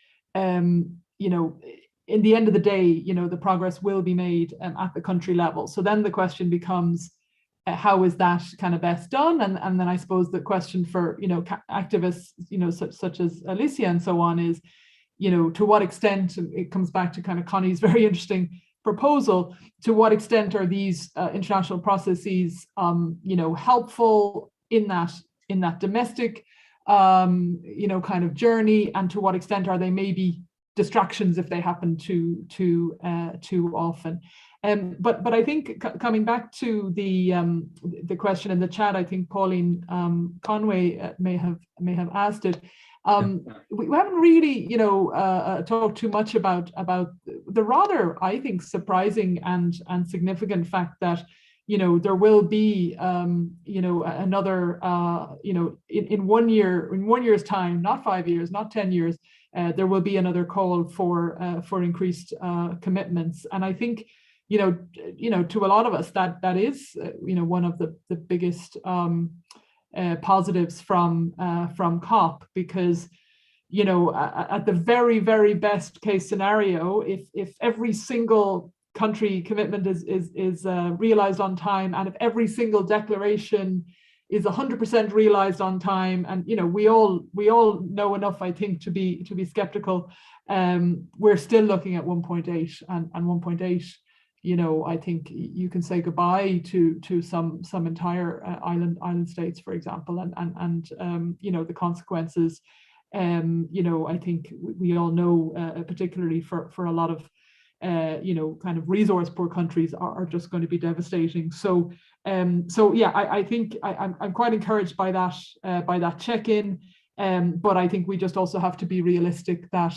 in the end of the day, the progress will be made at the country level. So then the question becomes, how is that kind of best done? And then I suppose the question for, activists, such as Alicia and so on is, to what extent, it comes back to kind of Connie's very interesting proposal, to what extent are these international processes, helpful in that domestic, kind of journey, and to what extent are they maybe distractions if they happen too often. But I think coming back to the question in the chat, I think Pauline Conway may have asked it. We haven't really, talked too much about the rather, I think, surprising and significant fact that there will be another in 1 year, in 1 year's time, not 5 years, not 10 years, there will be another call for increased commitments. And I think to a lot of us that is one of the biggest positives from COP, because at the very, very best case scenario, if every single country commitment is realized on time, and if every single declaration is 100% realized on time, and we all know enough, I think, to be skeptical, we're still looking at 1.8, and 1.8, I think you can say goodbye to some entire island states, for example, and the consequences. I think we all know, particularly for a lot of kind of resource poor countries, are just going to be devastating. So yeah, I think I'm quite encouraged by that check-in, but I think we just also have to be realistic that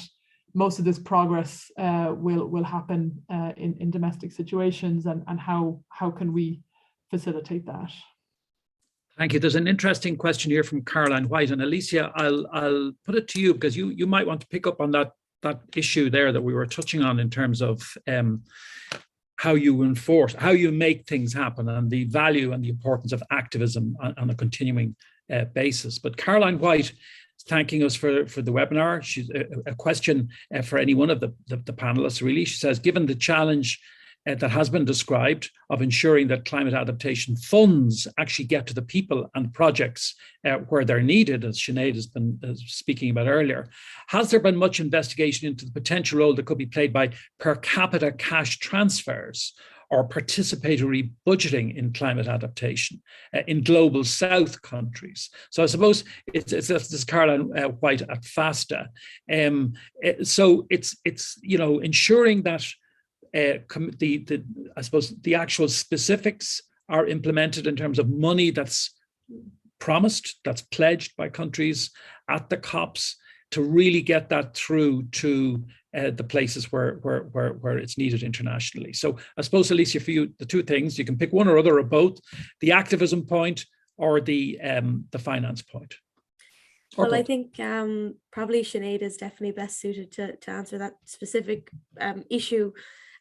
most of this progress will happen in domestic situations, and how can we facilitate that? Thank you. There's an interesting question here from Caroline White, and Alicia, I'll put it to you, because you might want to pick up on that issue there that we were touching on in terms of how you enforce, how you make things happen, and the value and the importance of activism on a continuing basis. But Caroline White is thanking us for the webinar. She's a question for any one of the panelists, really. She says, given the challenge that has been described of ensuring that climate adaptation funds actually get to the people and projects where they're needed, as Sinéad has been speaking about earlier, has there been much investigation into the potential role that could be played by per capita cash transfers or participatory budgeting in climate adaptation in global South countries? So I suppose it's Caroline White at FASTA. So it's ensuring that I suppose the actual specifics are implemented in terms of money that's promised, that's pledged by countries at the COPs, to really get that through to the places where it's needed internationally. So I suppose, Alicia, for you, the two things, you can pick one or other or both, the activism point or the finance point. Well, I think probably Sinead is definitely best suited to answer that specific issue.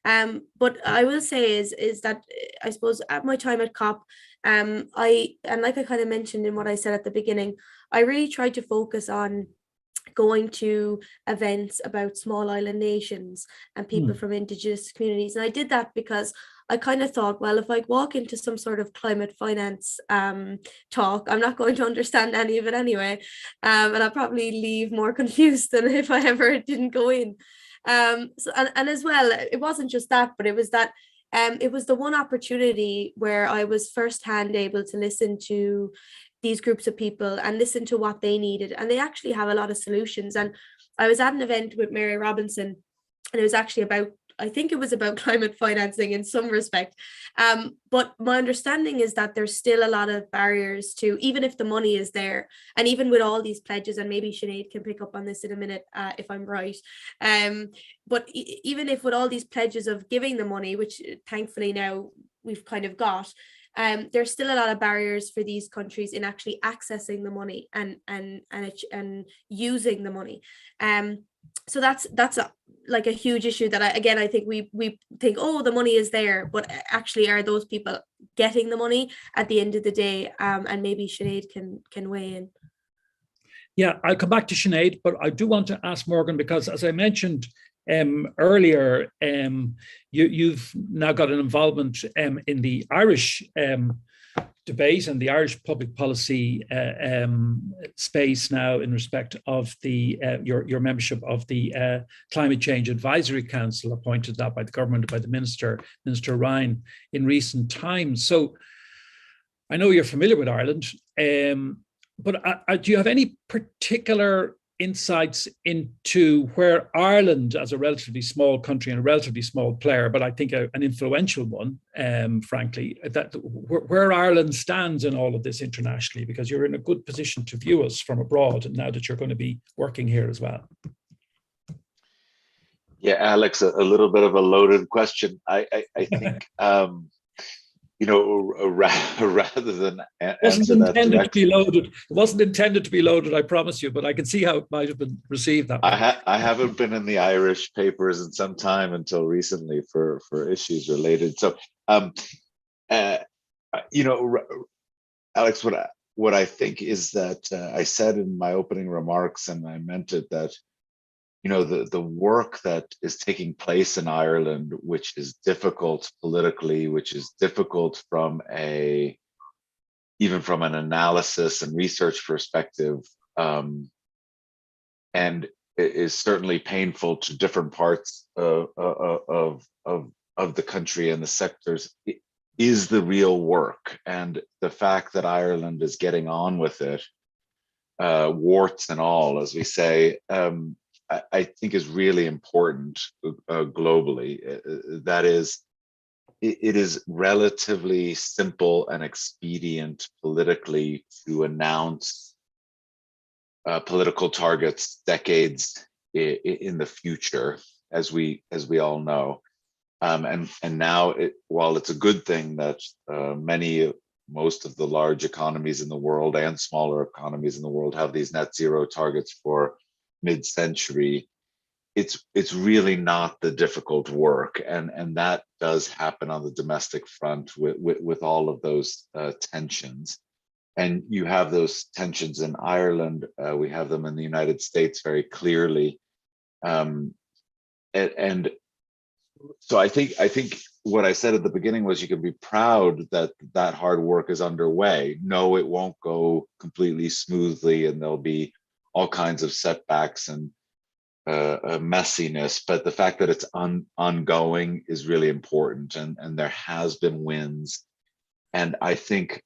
But I will say is that I suppose at my time at COP, like I kind of mentioned in what I said at the beginning, I really tried to focus on going to events about small island nations and people from indigenous communities. And I did that because I kind of thought, well, if I walk into some sort of climate finance talk, I'm not going to understand any of it anyway. And I'll probably leave more confused than if I ever didn't go in. And as well, it wasn't just that, but it was that it was the one opportunity where I was firsthand able to listen to these groups of people and listen to what they needed. And they actually have a lot of solutions. And I was at an event with Mary Robinson, and it was actually about, I think it was about climate financing in some respect. But my understanding is that there's still a lot of barriers to, even if the money is there, and even with all these pledges, and maybe Sinead can pick up on this in a minute if I'm right. But even if with all these pledges of giving the money, which thankfully now we've kind of got, there's still a lot of barriers for these countries in actually accessing the money and using the money. So that's like a huge issue that I think we think, oh, the money is there, but actually are those people getting the money at the end of the day? And maybe Sinead can weigh in. Yeah, I'll come back to Sinead, but I do want to ask Morgan, because as I mentioned earlier, you've now got an involvement in the Irish debate and the Irish public policy space now in respect of the your membership of the Climate Change Advisory Council, appointed that by the government, by the Minister Ryan, in recent times. So I know you're familiar with Ireland, but do you have any particular insights into where Ireland, as a relatively small country and a relatively small player, but I think an influential one, frankly, that where Ireland stands in all of this internationally, because you're in a good position to view us from abroad, and now that you're going to be working here as well? Yeah, Alex, a little bit of a loaded question. I think rather than answer that directly. It wasn't intended to be loaded, I promise you, but I can see how it might have been received that way. I haven't been in the Irish papers in some time until recently for issues related. So, Alex, what I think is that I said in my opening remarks, and I meant it, that the work that is taking place in Ireland, which is difficult politically, which is difficult even from an analysis and research perspective, and it is certainly painful to different parts of the country and the sectors, is the real work. And the fact that Ireland is getting on with it, warts and all, as we say, I think is really important globally. That is, it is relatively simple and expedient politically to announce political targets decades in the future, as we all know. And now, while it's a good thing that most of the large economies in the world and smaller economies in the world have these net zero targets for mid-century, it's really not the difficult work, and that does happen on the domestic front with all of those tensions. And you have those tensions in Ireland. We have them in the United States very clearly, and so I think what I said at the beginning was, you can be proud that hard work is underway. No, it won't go completely smoothly, and there'll be all kinds of setbacks and messiness, but the fact that it's ongoing is really important, and there has been wins. And I think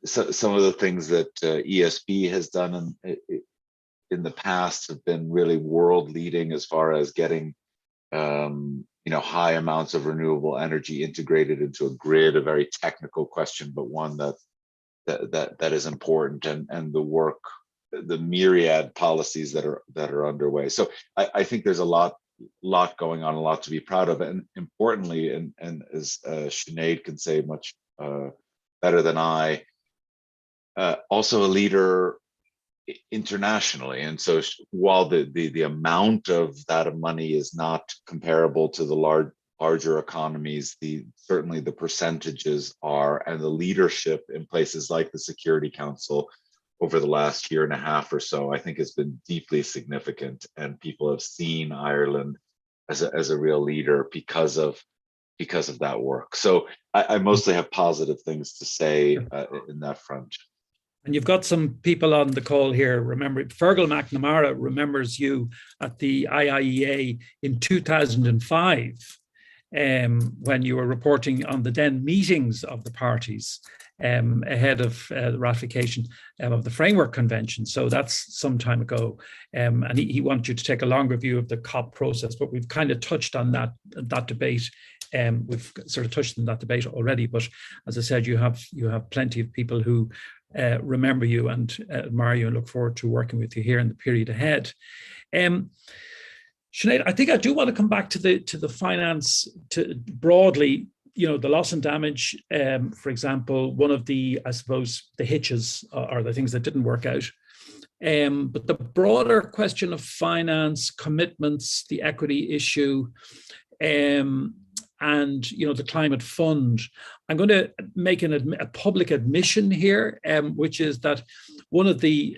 some of the things that ESB has done in the past have been really world leading, as far as getting high amounts of renewable energy integrated into a grid. A very technical question, but one that is important, and the work, the myriad policies that are underway. So I think there's a lot going on, a lot to be proud of, and importantly, and as Sinead can say much better than I, also a leader internationally. And so while the amount of that money is not comparable to the larger economies, certainly the percentages are, and the leadership in places like the Security Council over the last year and a half or so, I think has been deeply significant, and people have seen Ireland as a real leader because of that work. So I mostly have positive things to say in that front. And you've got some people on the call here. Remember, Fergal McNamara remembers you at the IIEA in 2005, when you were reporting on the then meetings of the parties. ahead of the ratification of the Framework Convention. So that's some time ago. And he wanted you to take a longer view of the COP process, but we've kind of touched on that debate. We've sort of touched on that debate already, but as I said, you have plenty of people who remember you and admire you and look forward to working with you here in the period ahead. Sinead, I think I do want to come back to the finance broadly. You know, the loss and damage, for example, one of the, I suppose, the hitches are the things that didn't work out. But the broader question of finance, commitments, the equity issue, and you know, the climate fund, I'm going to make a public admission here, which is that one of the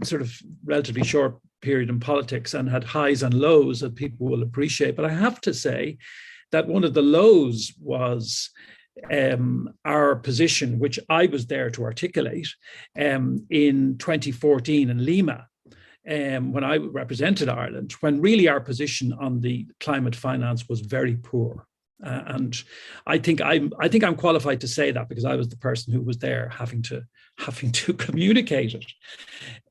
sort of relatively short period in politics and had highs and lows that people will appreciate. But I have to say that one of the lows was our position, which I was there to articulate in 2014 in Lima, when I represented Ireland, when really our position on the climate finance was very poor. And I think I'm qualified to say that because I was the person who was there having to communicate it.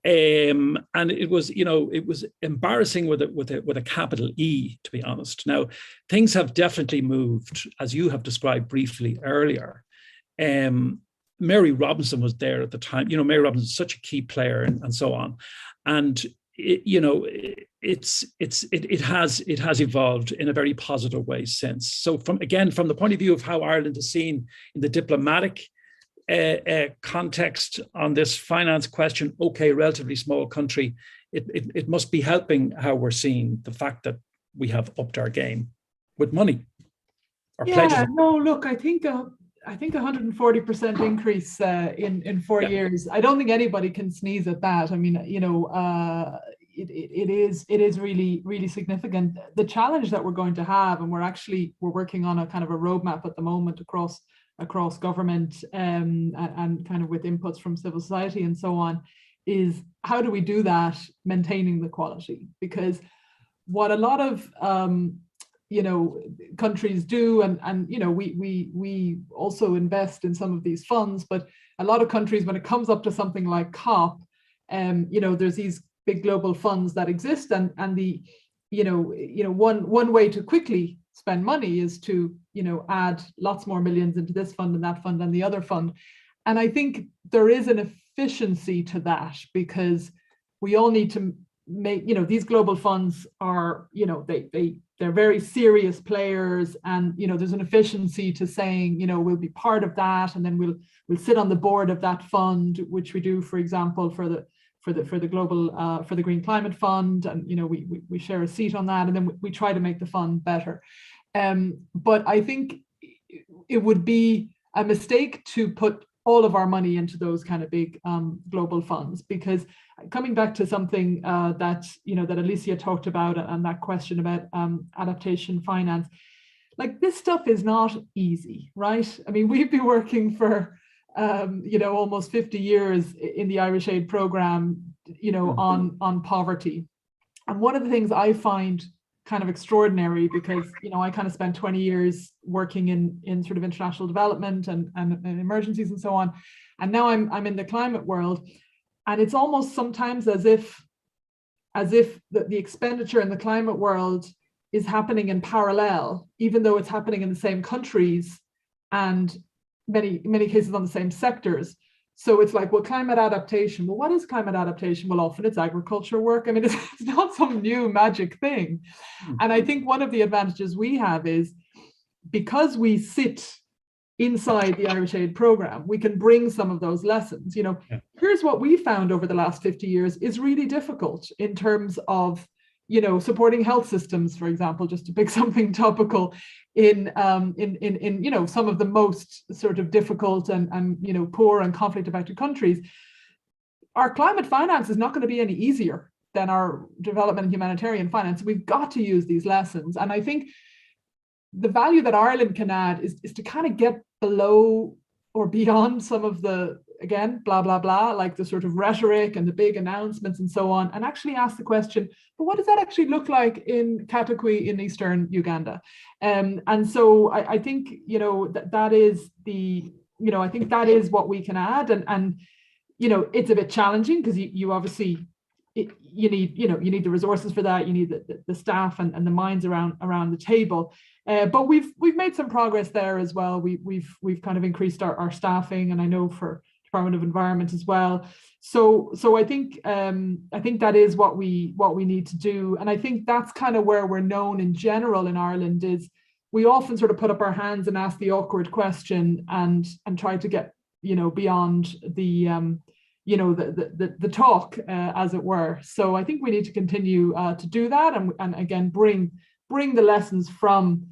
And it was, you know, it was embarrassing with a capital E, to be honest. Now, things have definitely moved, as you have described briefly earlier. Mary Robinson was there at the time. You know, Mary Robinson is such a key player and so on. And it has evolved in a very positive way since. So from the point of view of how Ireland is seen in the diplomatic context on this finance question, okay, relatively small country, it must be helping how we're seeing the fact that we have upped our game with money. No, look, I think 140% increase in 4 years. I don't think anybody can sneeze at that. I mean, you know, it is really, really significant. The challenge that we're going to have, and we're working on a kind of a roadmap at the moment across government and kind of with inputs from civil society and so on, is how do we do that maintaining the quality? Because what a lot of you know, countries do, and you know, we also invest in some of these funds, but a lot of countries, when it comes up to something like COP, you know, there's these big global funds that exist, and the you know one way to quickly spend money is to, you know, add lots more millions into this fund and that fund and the other fund. And I think there is an efficiency to that, because we all need to make, you know, these global funds are, you know, they're very serious players, and you know, there's an efficiency to saying, you know, we'll be part of that, and then we'll sit on the board of that fund, which we do, for example, for the global for the Green Climate Fund, and you know, we share a seat on that, and then we try to make the fund better. But I think it would be a mistake to put all of our money into those kind of big global funds, because coming back to something that, you know, that Alicia talked about, and that question about adaptation finance, like, this stuff is not easy, right? I mean, we've been working for you know, almost 50 years in the Irish Aid Programme, you know, on poverty. And one of the things I find kind of extraordinary, because, you know, I kind of spent 20 years working in sort of international development and emergencies and so on. And now I'm in the climate world. And it's almost sometimes as if the expenditure in the climate world is happening in parallel, even though it's happening in the same countries and many cases on the same sectors. So it's like, well, climate adaptation. Well, what is climate adaptation? Well, often it's agriculture work. I mean, it's not some new magic thing. And I think one of the advantages we have is, because we sit inside the Irish Aid Programme, we can bring some of those lessons. You know, here's what we found over the last 50 years is really difficult in terms of, you know, supporting health systems, for example, just to pick something topical, in you know, some of the most sort of difficult and you know, poor and conflict affected countries. Our climate finance is not going to be any easier than our development and humanitarian finance. We've got to use these lessons. And I think the value that Ireland can add is to kind of get below or beyond some of the, again, blah, blah, blah, like the sort of rhetoric and the big announcements and so on, and actually ask the question, but what does that actually look like in Katakwi in eastern Uganda? And so I think, you know, that is the I think that is what we can add, and it's a bit challenging because you obviously you need the resources for that, you need the staff and the minds around the table, but we've made some progress there as well. We've kind of increased our staffing, and I know for Department of Environment as well. So I think that is what we need to do, and I think that's kind of where we're known in general in Ireland. Is we often sort of put up our hands and ask the awkward question and try to get beyond the the talk, as it were. So I think we need to continue to do that, and again bring the lessons from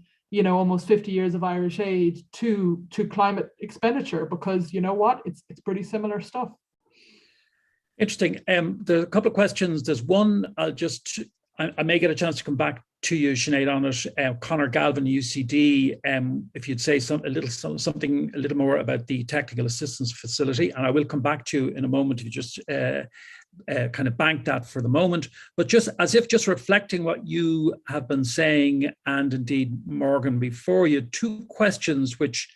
almost 50 years of Irish aid to climate expenditure, because it's pretty similar stuff. Interesting. There's a couple of questions. There's one I may get a chance to come back to you, Sinead, on it. Conor Galvin, UCD, if you'd say something a little more about the technical assistance facility, and I will come back to you in a moment if you just kind of bank that for the moment. But just reflecting what you have been saying, and indeed Morgan before you, two questions which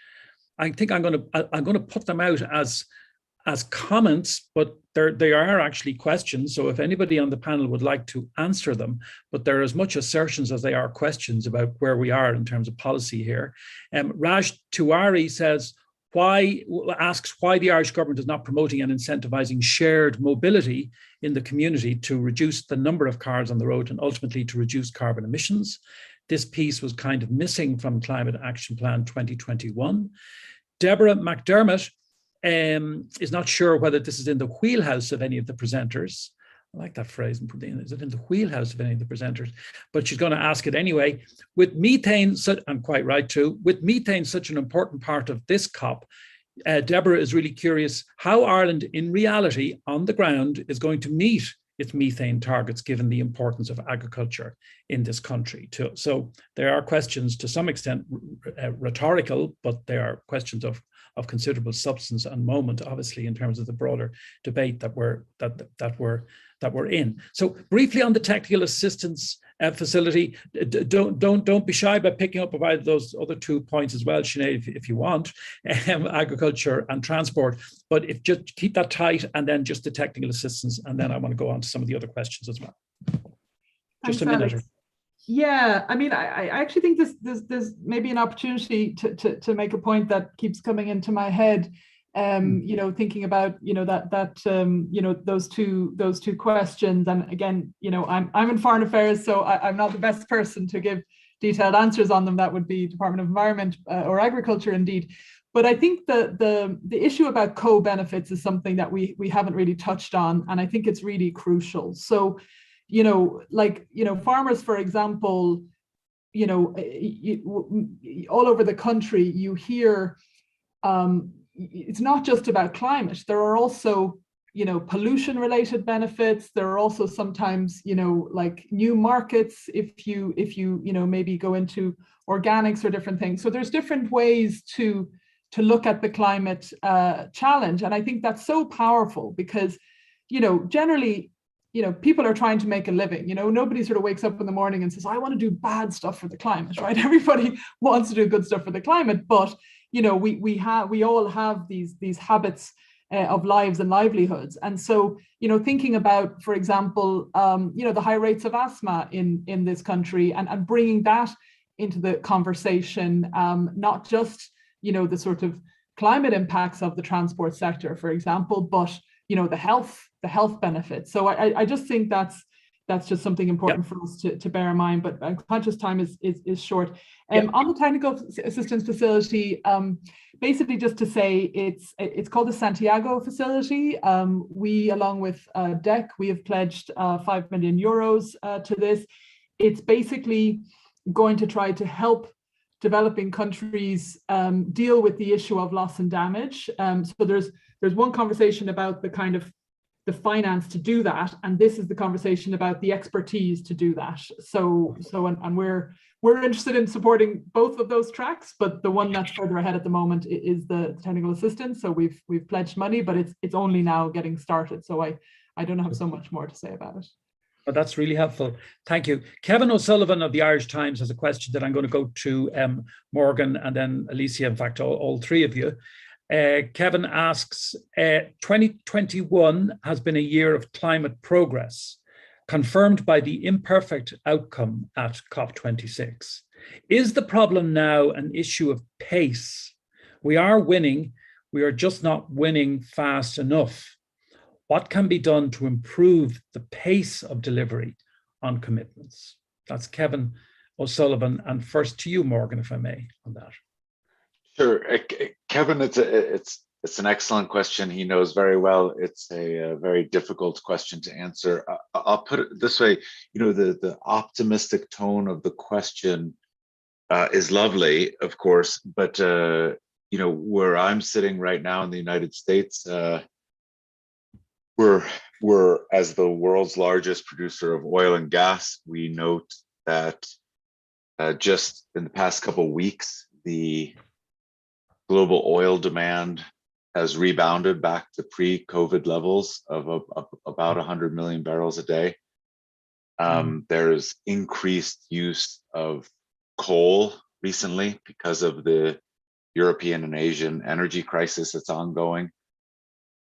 I think I'm going to put them out as comments, but they are actually questions. So if anybody on the panel would like to answer them, but they're as much assertions as they are questions about where we are in terms of policy here. Raj Tiwari asks why the Irish government is not promoting and incentivizing shared mobility in the community to reduce the number of cars on the road and ultimately to reduce carbon emissions. This piece was kind of missing from Climate Action Plan 2021. Deborah McDermott is not sure whether this is in the wheelhouse of any of the presenters. I like that phrase. Is it in the wheelhouse of any of the presenters? But she's going to ask it anyway. With methane, I'm quite right too, with methane such an important part of this COP, Deborah is really curious how Ireland in reality on the ground is going to meet its methane targets, given the importance of agriculture in this country too. So there are questions to some extent rhetorical, but they are questions of considerable substance and moment, obviously, in terms of the broader debate that we're in. So briefly on the technical assistance facility, don't be shy by picking up about those other 2 points as well, Sinead, if you want, agriculture and transport. But just keep that tight, and then just the technical assistance, and then I want to go on to some of the other questions as well. Just Thanks, a minute. Alex. Yeah, I mean, I actually think there's maybe an opportunity to make a point that keeps coming into my head. Thinking about those two questions, and again, I'm in foreign affairs, so I'm not the best person to give detailed answers on them. That would be Department of Environment or Agriculture, indeed. But I think the issue about co-benefits is something that we haven't really touched on, and I think it's really crucial. So, farmers, for example, all over the country, you hear it's not just about climate. There are also, pollution related benefits. There are also sometimes, like new markets if you maybe go into organics or different things. So there's different ways to look at the climate challenge. And I think that's so powerful because, generally, people are trying to make a living. Nobody sort of wakes up in the morning and says, I want to do bad stuff for the climate, right? Everybody wants to do good stuff for the climate, but we all have these habits of lives and livelihoods. And so, thinking about, for example, the high rates of asthma in this country and bringing that into the conversation, not just, the sort of climate impacts of the transport sector, for example, but, the health benefits. So I just think that's just something important for us to bear in mind, but I'm conscious time is short. On the technical assistance facility, basically just to say it's called the Santiago facility. We, along with DEC, we have pledged 5 million euros to this. It's basically going to try to help developing countries deal with the issue of loss and damage. So there's one conversation about the kind of the finance to do that, and this is the conversation about the expertise to do that. So we're interested in supporting both of those tracks, but the one that's further ahead at the moment is the technical assistance. So we've pledged money, but it's only now getting started. So I don't have so much more to say about it. Well, that's really helpful. Thank you. Kevin O'Sullivan of the Irish Times has a question that I'm going to go to Morgan and then Alicia, in fact, all three of you. Kevin asks, 2021 has been a year of climate progress, confirmed by the imperfect outcome at COP26. Is the problem now an issue of pace? We are winning, we are just not winning fast enough. What can be done to improve the pace of delivery on commitments? That's Kevin O'Sullivan. And first to you, Morgan, if I may, on that. Sure, Kevin, it's an excellent question. He knows very well it's a very difficult question to answer. I'll put it this way: the optimistic tone of the question is lovely, of course, but where I'm sitting right now in the United States, we're as the world's largest producer of oil and gas. We note that just in the past couple of weeks, the global oil demand has rebounded back to pre-COVID levels of about 100 million barrels a day. There's increased use of coal recently because of the European and Asian energy crisis that's ongoing.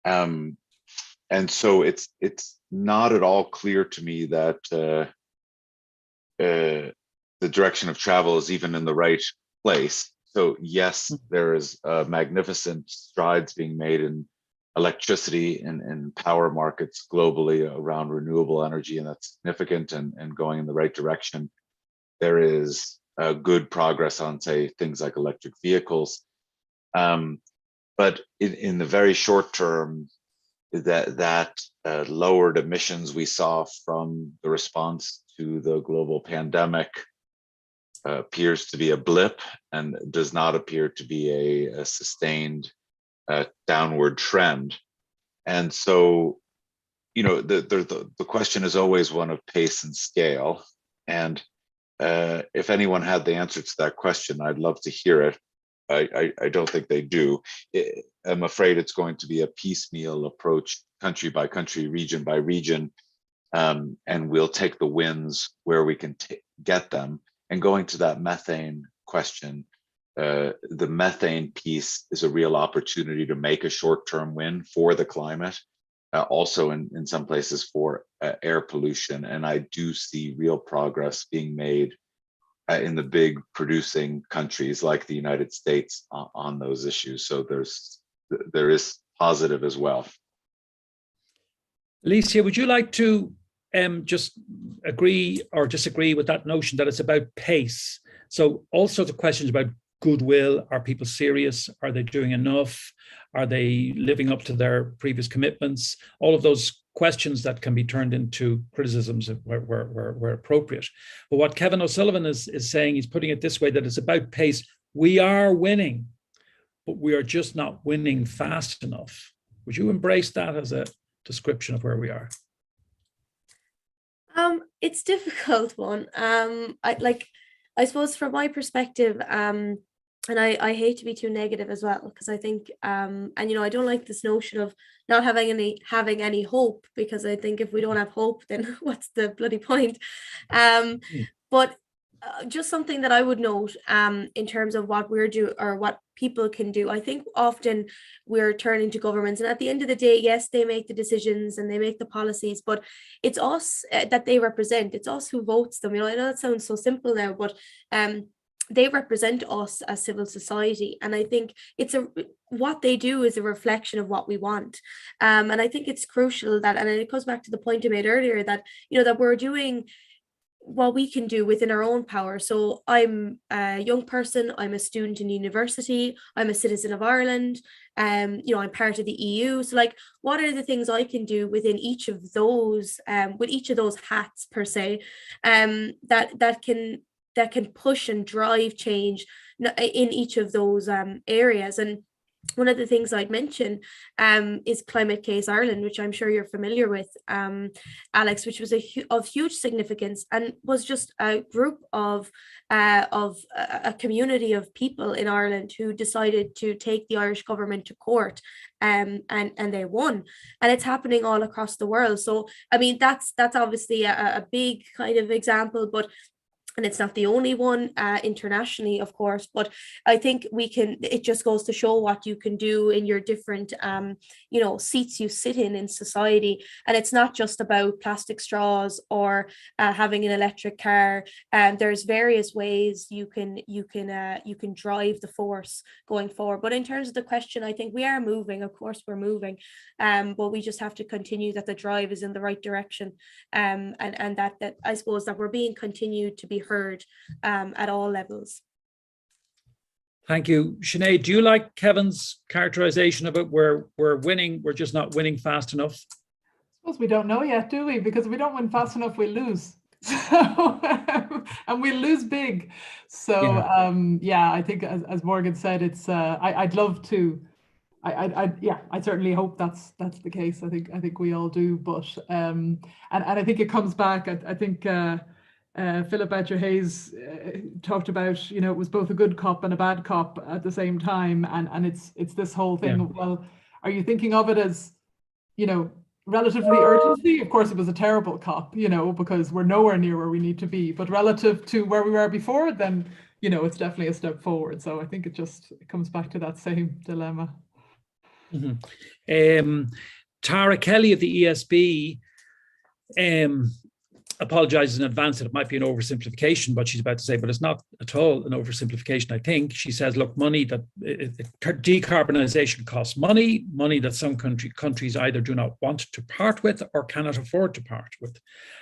And so it's not at all clear to me that the direction of travel is even in the right place. So yes, there is magnificent strides being made in electricity and power markets globally around renewable energy, and that's significant and going in the right direction. There is good progress on, say, things like electric vehicles. But in the very short term, that lowered emissions we saw from the response to the global pandemic appears to be a blip and does not appear to be a sustained downward trend. And so, the question is always one of pace and scale. And if anyone had the answer to that question, I'd love to hear it. I don't think they do. I'm afraid it's going to be a piecemeal approach, country by country, region by region, and we'll take the wins where we can get them. And going to that methane question, the methane piece is a real opportunity to make a short-term win for the climate, also in some places for air pollution. And I do see real progress being made in the big producing countries like the United States on those issues. So there is positive as well. Alicia, would you like to just agree or disagree with that notion that it's about pace? So all sorts of questions about goodwill. Are people serious? Are they doing enough? Are they living up to their previous commitments? All of those questions that can be turned into criticisms where appropriate. But what Kevin O'Sullivan is saying, he's putting it this way, that it's about pace. We are winning, but we are just not winning fast enough. Would you embrace that as a description of where we are? It's a difficult one. I suppose from my perspective, and I hate to be too negative as well, because I think, and I don't like this notion of not having any hope, because I think if we don't have hope, then what's the bloody point? But just something that I would note in terms of what we're doing or what people can do. I think often we're turning to governments, and at the end of the day, yes, they make the decisions and they make the policies, but it's us that they represent. It's us who votes them. I know that sounds so simple now, but they represent us as civil society, and I think what they do is a reflection of what we want, and I think it's crucial that, and it goes back to the point I made earlier, that that we're doing what we can do within our own power. So I'm a young person, I'm a student in university, I'm a citizen of Ireland, I'm part of the EU. So what are the things I can do within each of those, with each of those hats per se, that can push and drive change in each of those areas. And one of the things I'd mention is Climate Case Ireland, which I'm sure you're familiar with, Alex, which was of huge significance and was just a group of a community of people in Ireland who decided to take the Irish government to court, and they won. And it's happening all across the world. So I mean, that's obviously a big kind of example, but And it's not the only one internationally, of course, but I think it just goes to show what you can do in your different, seats you sit in society. And it's not just about plastic straws or having an electric car. There's various ways you can drive the force going forward. But in terms of the question, I think we are moving. Of course, we're moving, but we just have to continue that the drive is in the right direction, and that I suppose that we're being continued to be heard at all levels. Thank you. Sinead, do you like Kevin's characterization about we're winning, we're just not winning fast enough? I suppose we don't know yet, do we? Because if we don't win fast enough, we lose. So, and we lose big. So I think as Morgan said, it's I'd love to. I certainly hope that's the case. I think we all do. But and I think it comes back. I think. Philip Badger-Hayes talked about, it was both a good cop and a bad cop at the same time, and it's this whole thing. Yeah. Well, are you thinking of it as, relative to the urgency? Of course, it was a terrible cop, because we're nowhere near where we need to be. But relative to where we were before, then it's definitely a step forward. So I think it comes back to that same dilemma. Mm-hmm. Tara Kelly of the ESB. Apologizes in advance that it might be an oversimplification, but she's about to say, but it's not at all an oversimplification, I think. She says, look, money that decarbonisation costs money that some countries either do not want to part with or cannot afford to part with.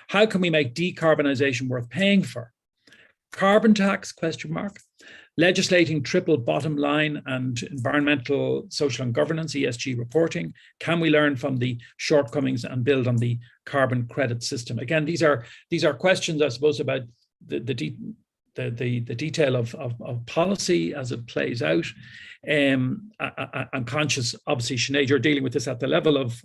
How can we make decarbonisation worth paying for? Carbon tax, ? Legislating triple bottom line and environmental, social and governance, ESG reporting. Can we learn from the shortcomings and build on the carbon credit system? Again, these are questions, I suppose, about the detail of policy as it plays out. I'm conscious, obviously, Sinead, you're dealing with this at the level of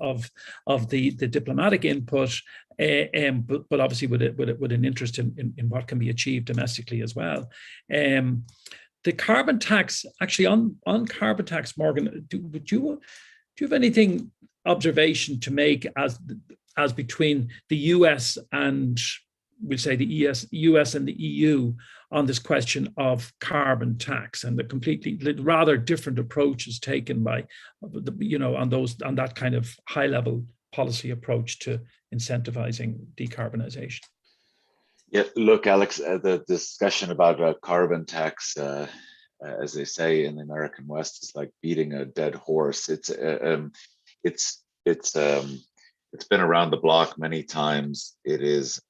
the diplomatic input, but obviously with an interest in what can be achieved domestically as well. The carbon tax, actually on carbon tax, Morgan, do you have anything observation to make as between the US and we'll say the US and the EU on this question of carbon tax and the completely rather different approaches taken by, on that kind of high level policy approach to incentivizing decarbonisation? Yeah, look, Alex, the discussion about carbon tax, as they say in the American West, is like beating a dead horse. It's been around the block many times. It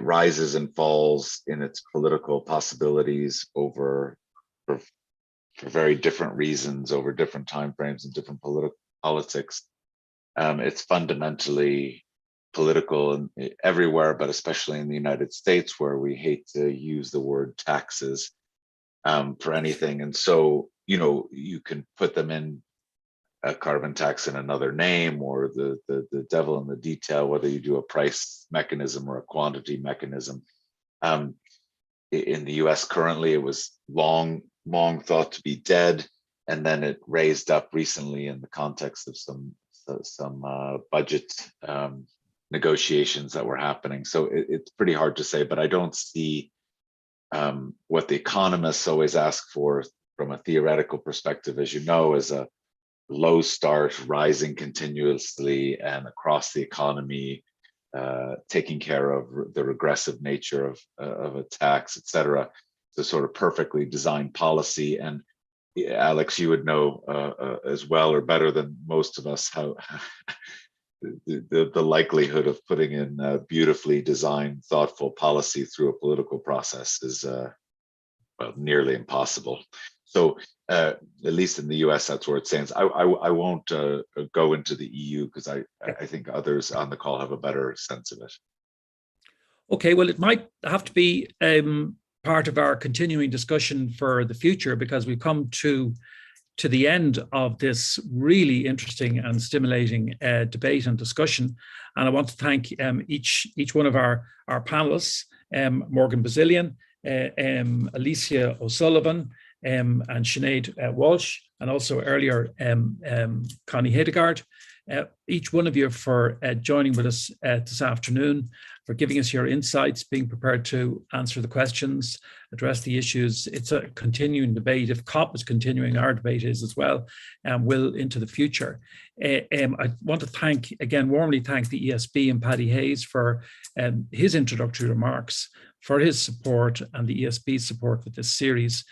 rises and falls in its political possibilities for very different reasons, over different timeframes and different politics. It's fundamentally political everywhere, but especially in the United States, where we hate to use the word taxes for anything. And so, you can put them in a carbon tax in another name, or the devil in the detail, whether you do a price mechanism or a quantity mechanism. In the US currently, it was long thought to be dead, and then it raised up recently in the context of some budget negotiations that were happening. So it's pretty hard to say, but I don't see what the economists always ask for from a theoretical perspective, as you know, is a low start, rising continuously and across the economy, taking care of the regressive nature of a tax, et cetera. It's a sort of perfectly designed policy. And Alex, you would know as well or better than most of us how the likelihood of putting in beautifully designed, thoughtful policy through a political process is nearly impossible. So at least in the US, that's where it stands. I won't go into the EU because I think others on the call have a better sense of it. Okay, well, it might have to be part of our continuing discussion for the future, because we've come to the end of this really interesting and stimulating debate and discussion. And I want to thank each one of our panelists, Morgan Bazilian, Alicia O'Sullivan, and Sinead Walsh, and also earlier Connie Hedegaard. each one of you for joining with us this afternoon, for giving us your insights, being prepared to answer the questions, address the issues. It's a continuing debate. If COP is continuing, our debate is as well, and will into the future. I want to warmly thank the ESB and Paddy Hayes for his introductory remarks, for his support and the ESB's support with this series.